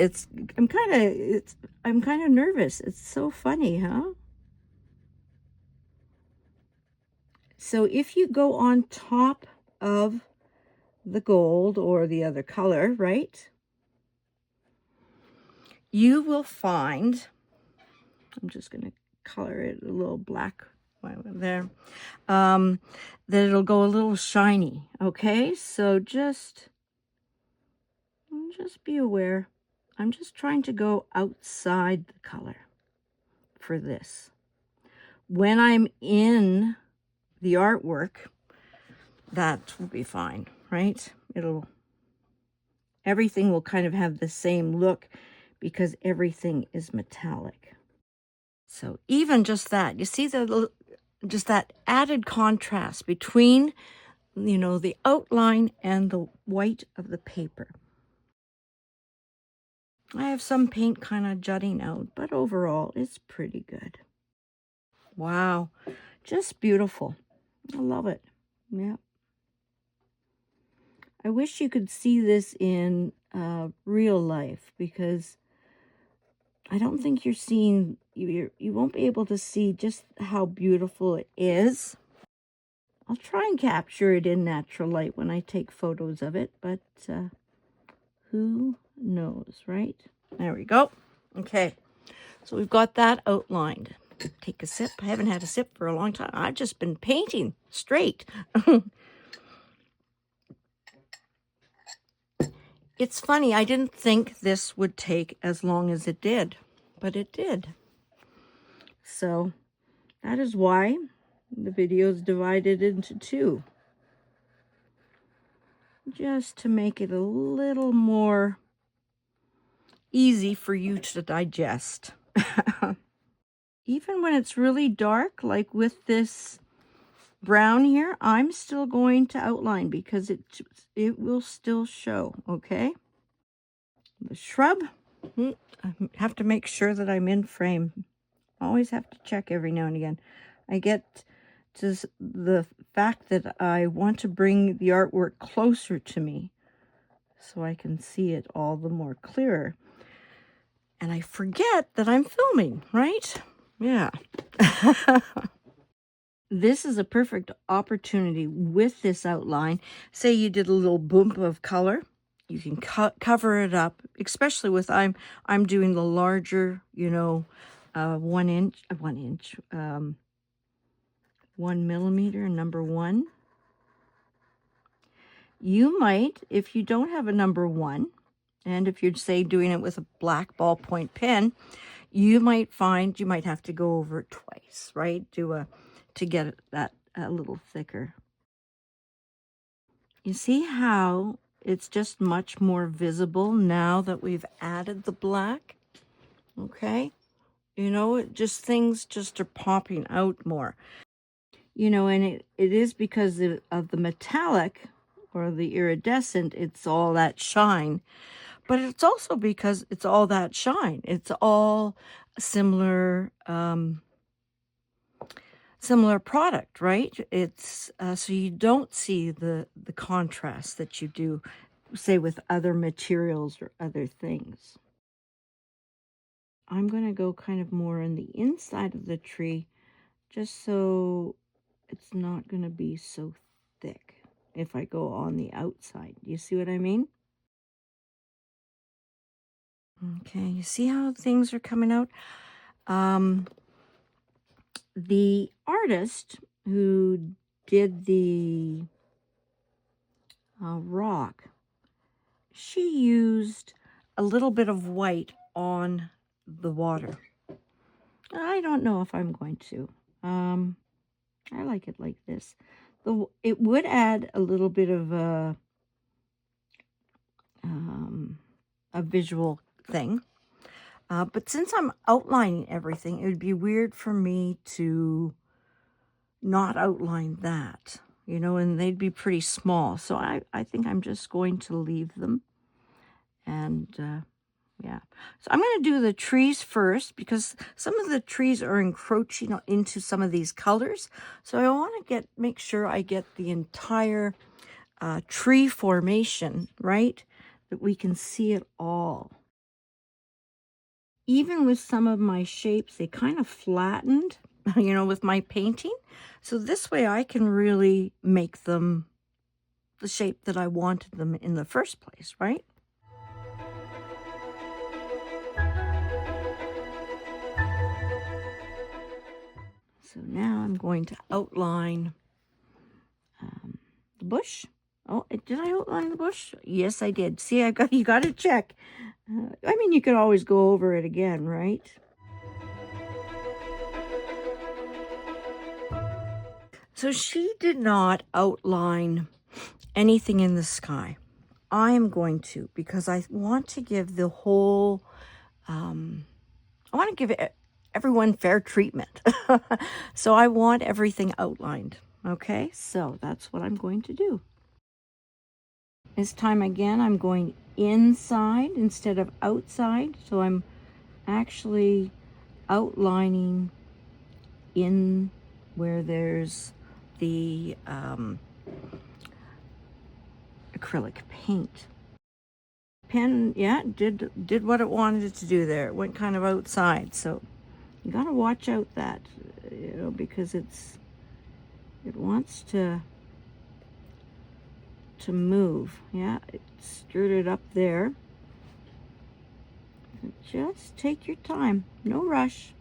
I'm kind of nervous. It's so funny, huh? So if you go on top of the gold or the other color, right, you will find, I'm just going to color it a little black there, that it'll go a little shiny. Okay, so just be aware. I'm just trying to go outside the color for this. When I'm in the artwork, that will be fine, right? Everything will kind of have the same look because everything is metallic. So even just that, you see just that added contrast between, the outline and the white of the paper. I have some paint kind of jutting out, but overall it's pretty good. Wow, just beautiful. I love it. Yeah. I wish you could see this in real life, because I don't think you're seeing, you won't be able to see just how beautiful it is. I'll try and capture it in natural light when I take photos of it, but who knows, right? There we go. Okay, so we've got that outlined. Take a sip. I haven't had a sip for a long time. I've just been painting straight. It's funny, I didn't think this would take as long as it did, but it did. So that is why the video is divided into two, just to make it a little more easy for you to digest. Even when it's really dark, like with this brown here, I'm still going to outline because it will still show, okay? The shrub, I have to make sure that I'm in frame. Always have to check every now and again. I get to the fact that I want to bring the artwork closer to me so I can see it all the more clearer. And I forget that I'm filming, right? Yeah. This is a perfect opportunity with this outline. Say you did a little bump of color. You can cover it up, especially with, I'm doing the larger, 1 inch, 1 millimeter, number 1. You might, if you don't have a number 1, and if you're, say, doing it with a black ballpoint pen, you might find you might have to go over it twice, right? To get that a little thicker. You see how it's just much more visible now that we've added the black? Okay? Things just are popping out more. And it is because of the metallic or the iridescent, it's all that shine. But it's also because it's all that shine. It's all similar product, right? It's so you don't see the contrast that you do, say, with other materials or other things. I'm going to go kind of more on the inside of the tree, just so it's not going to be so thick if I go on the outside. You see what I mean? Okay, you see how things are coming out? The artist who did the rock, she used a little bit of white on the water. I don't know if I'm going to. I like it like this. It would add a little bit of a visual thing. But since I'm outlining everything, it would be weird for me to not outline that, and they'd be pretty small. So I think I'm just going to leave them. And yeah. So I'm going to do the trees first, because some of the trees are encroaching into some of these colors. So I want to make sure I get the entire tree formation, right? That we can see it all. Even with some of my shapes, they kind of flattened, with my painting. So this way I can really make them the shape that I wanted them in the first place, right? So now I'm going to outline the bush. Oh, did I outline the bush? Yes, I did. See, you got to check. You could always go over it again, right? So she did not outline anything in the sky. I am going to, because I want to give the whole, I want to give everyone fair treatment. So I want everything outlined. Okay, so that's what I'm going to do. This time again, I'm going inside instead of outside. So I'm actually outlining in where there's the acrylic paint. Pen, yeah, did what it wanted it to do there. It went kind of outside, so you got to watch out that, you know, because it wants to move. Yeah, it stirred it up there. Just take your time, no rush.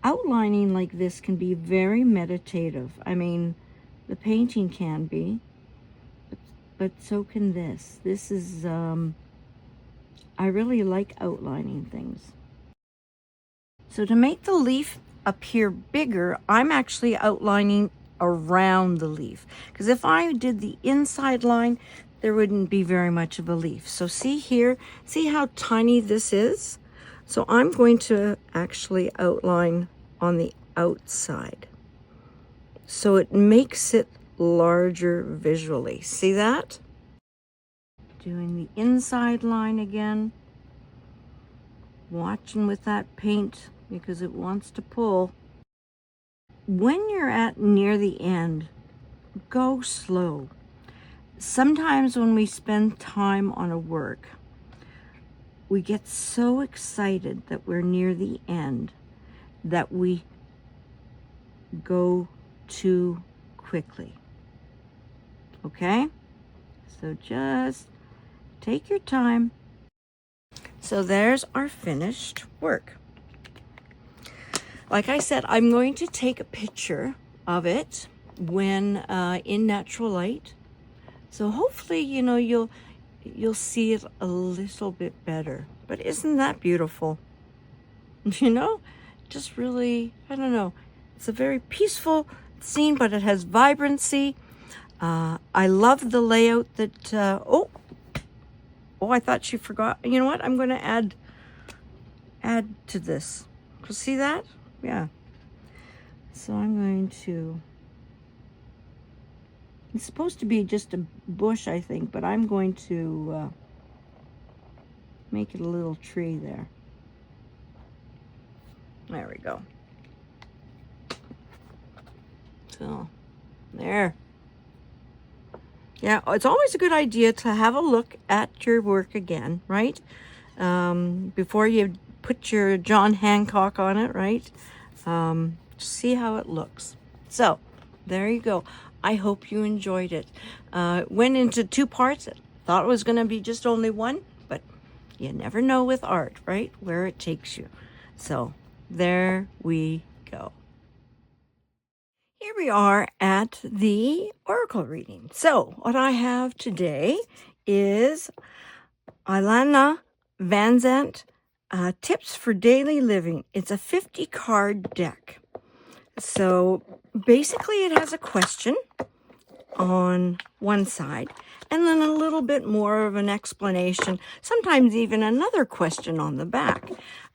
Outlining like this can be very meditative. I mean, the painting can be, but so can this. This is, I really like outlining things. So to make the leaf appear bigger, I'm actually outlining around the leaf. Because if I did the inside line, there wouldn't be very much of a leaf. So see here, see how tiny this is? So I'm going to actually outline on the outside. So it makes it larger visually. See that? Doing the inside line again. Watching with that paint because it wants to pull. When you're at near the end, go slow. Sometimes when we spend time on a work, we get so excited that we're near the end that we go too quickly. Okay? So just take your time. So there's our finished work. Like I said, I'm going to take a picture of it when in natural light. So hopefully, you know, you'll see it a little bit better. But isn't that beautiful? You know, just really, I don't know. It's a very peaceful scene, but it has vibrancy. I love the layout that, oh, I thought she forgot. You know what? I'm going to add to this. See that? Yeah. So I'm going to, it's supposed to be just a bush, I think, but I'm going to make it a little tree there. There we go. So, there. Yeah, it's always a good idea to have a look at your work again, right? Before you put your John Hancock on it, right? See how it looks. So, there you go. I hope you enjoyed it. Went into 2 parts. Thought it was going to be just only one, but you never know with art, right? Where it takes you. So, there we go. Here we are at the oracle reading. So, what I have today is Ilana Van Zandt, Tips for Daily Living. It's a 50-card deck. So, basically it has a question on one side and then a little bit more of an explanation, sometimes even another question on the back.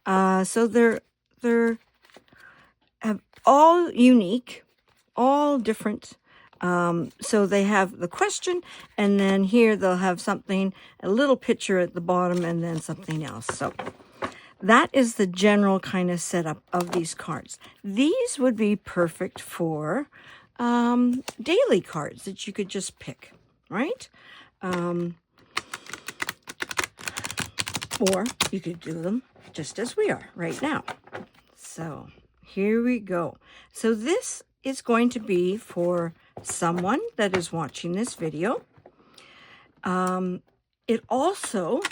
So they're all unique, all different. So they have the question, and then here they'll have something, a little picture at the bottom, and then something else. So that is the general kind of setup of these cards. These would be perfect for daily cards that you could just pick, right? Or you could do them just as we are right now. So here we go. So this is going to be for someone that is watching this video. It also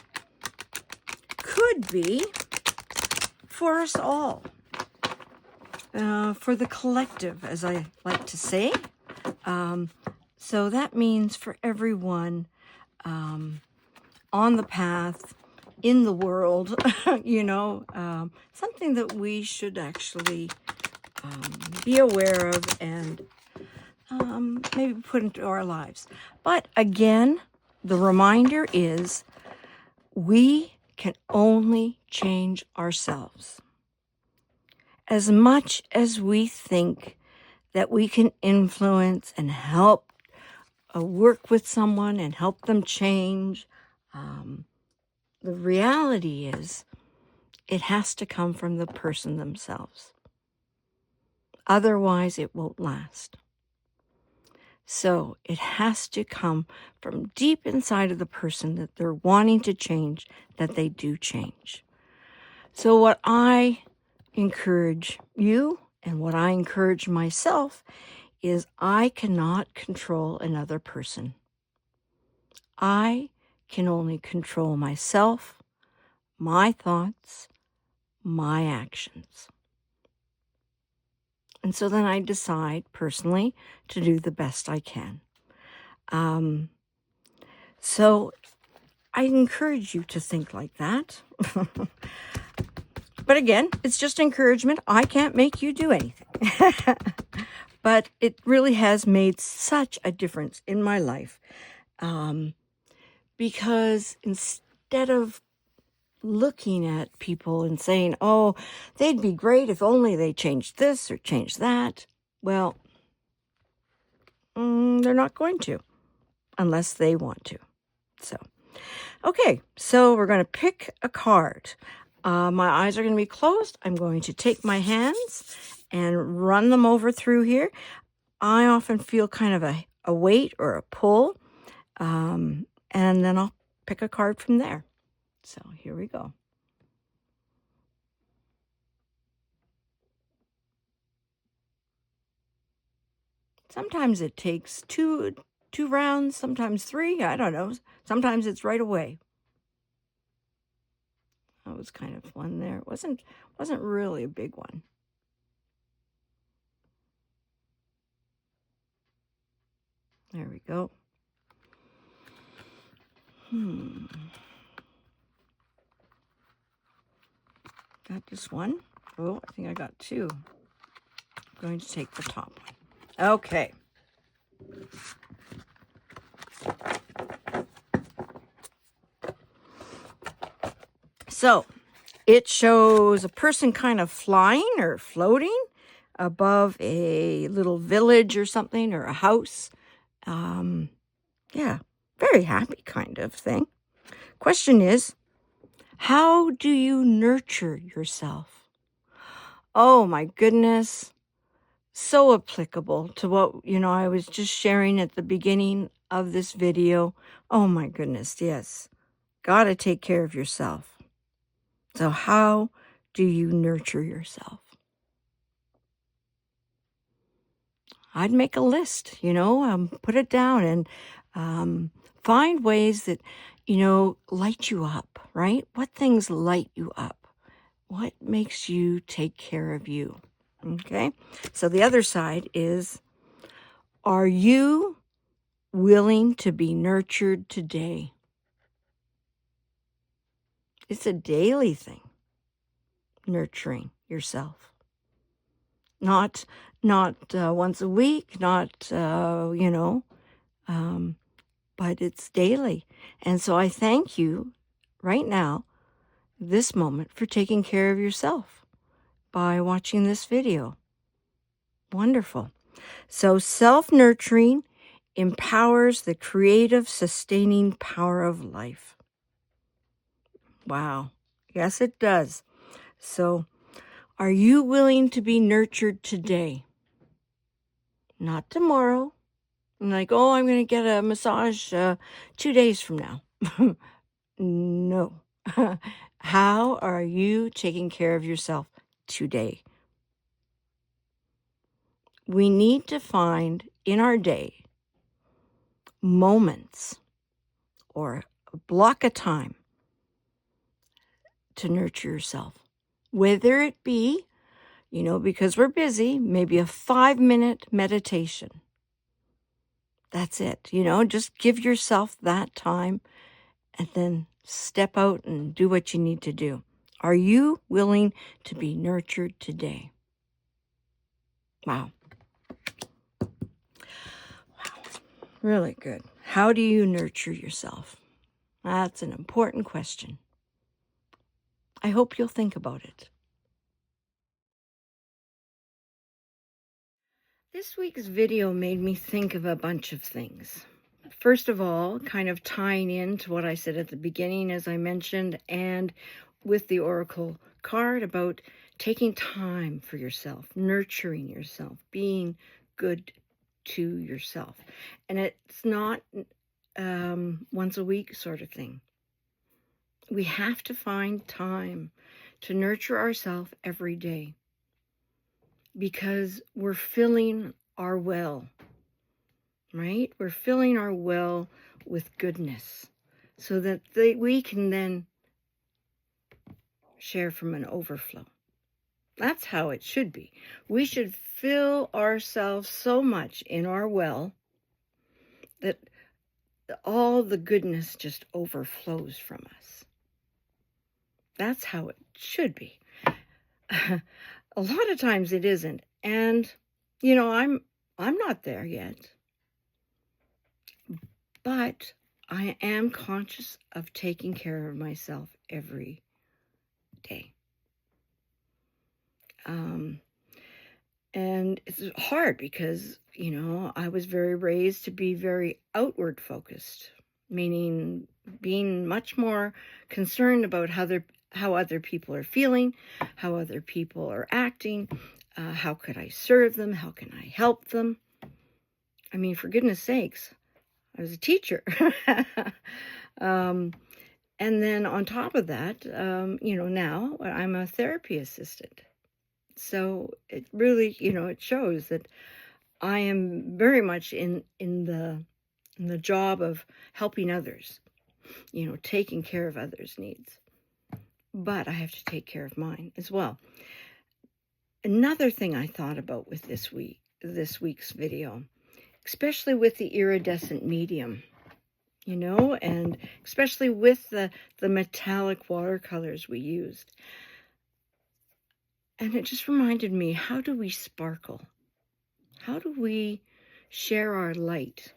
could be for us all, for the collective, as I like to say. So that means for everyone on the path, in the world, you know, something that we should actually be aware of and maybe put into our lives. But again, the reminder is we can only change ourselves. As much as we think that we can influence and help work with someone and help them change, the reality is it has to come from the person themselves. Otherwise, it won't last. So it has to come from deep inside of the person that they're wanting to change, that they do change. So what I encourage you and what I encourage myself is I cannot control another person. I can only control myself, my thoughts, my actions. And so then I decide personally to do the best I can. So I encourage you to think like that. But again, it's just encouragement. I can't make you do anything. But it really has made such a difference in my life. Because instead of looking at people and saying, oh, they'd be great if only they changed this or changed that, well, they're not going to unless they want to. So, okay, so we're going to pick a card. My eyes are going to be closed. I'm going to take my hands and run them over through here. I often feel kind of a weight or a pull, and then I'll pick a card from there. So here we go. Sometimes it takes two rounds, sometimes 3. I don't know. Sometimes it's right away. That was kind of one there. It wasn't really a big one. There we go. Got this one. Oh, I think I got 2. I'm going to take the top one. Okay. So it shows a person kind of flying or floating above a little village or something, or a house. Yeah, very happy kind of thing. Question is, how do you nurture yourself? Oh my goodness. So applicable to what, I was just sharing at the beginning of this video. Oh my goodness, yes. Got to take care of yourself. So how do you nurture yourself? I'd make a list, put it down and find ways that, light you up, right? What things light you up? What makes you take care of you? Okay. So the other side is, are you willing to be nurtured today? It's a daily thing, nurturing yourself. Not once a week, but it's daily. And so I thank you right now, this moment, for taking care of yourself by watching this video. Wonderful. So self-nurturing empowers the creative, sustaining power of life. Wow. Yes, it does. So are you willing to be nurtured today? Not tomorrow. Like, oh, I'm going to get a massage 2 days from now. No. How are you taking care of yourself today? We need to find in our day moments or a block of time to nurture yourself. Whether it be, because we're busy, maybe a 5-minute meditation. That's it. Just give yourself that time and then step out and do what you need to do. Are you willing to be nurtured today? Wow. Really good. How do you nurture yourself? That's an important question. I hope you'll think about it. This week's video made me think of a bunch of things. First of all, kind of tying into what I said at the beginning, as I mentioned, and with the Oracle card about taking time for yourself, nurturing yourself, being good to yourself. And it's not once a week sort of thing. We have to find time to nurture ourselves every day, because we're filling our well, right? We're filling our well with goodness so that we can then share from an overflow. That's how it should be. We should fill ourselves so much in our well that all the goodness just overflows from us. That's how it should be. A lot of times it isn't. And, you know, I'm not there yet. But I am conscious of taking care of myself every day. And it's hard because, you know, I was very raised to be very outward focused, meaning being much more concerned about how other people are feeling, how other people are acting, how could I serve them, how can I help them. I mean, for goodness sakes, I was a teacher. And then on top of that, you know, now I'm a therapy assistant. So it really, you know, it shows that I am very much in the job of helping others, you know, taking care of others' needs. But I have to take care of mine as well. Another thing I thought about with this week's video, especially with the iridescent medium, you know, and especially with the metallic watercolors we used. And it just reminded me, how do we sparkle? How do we share our light?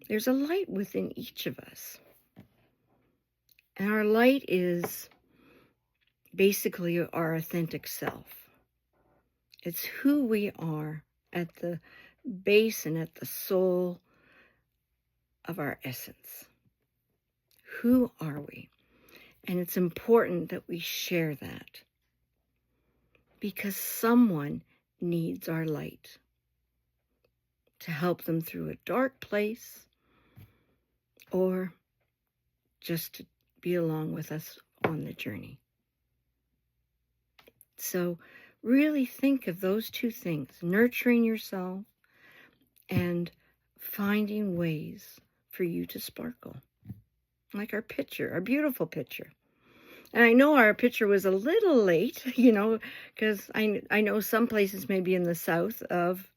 There's a light within each of us. And our light is basically our authentic self. It's who we are at the base and at the soul of our essence. Who are we? And it's important that we share that, because someone needs our light to help them through a dark place, or just to be along with us on the journey. So really think of those two things, nurturing yourself and finding ways for you to sparkle. Like our picture, our beautiful picture. And I know our picture was a little late, you know, because I know some places maybe in the south of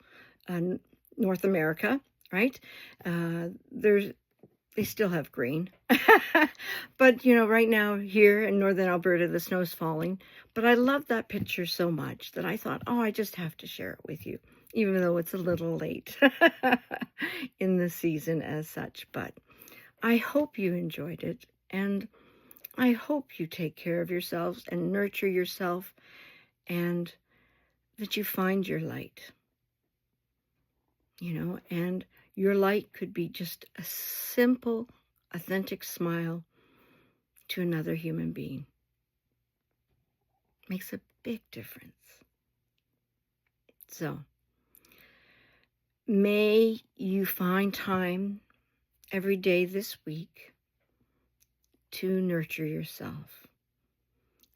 North America, right? They still have green. But, you know, right now here in northern Alberta, the snow's falling. But I love that picture so much that I thought, oh, I just have to share it with you, even though it's a little late in the season as such. But I hope you enjoyed it, and I hope you take care of yourselves and nurture yourself, and that you find your light, you know, and your light could be just a simple, authentic smile to another human being. Makes a big difference. So, may you find time every day this week to nurture yourself,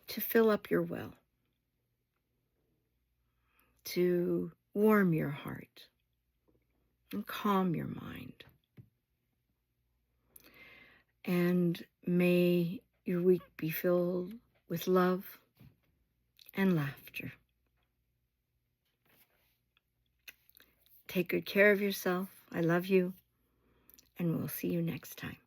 to fill up your well, to warm your heart and calm your mind. And may your week be filled with love and laughter. Take good care of yourself. I love you, and we'll see you next time.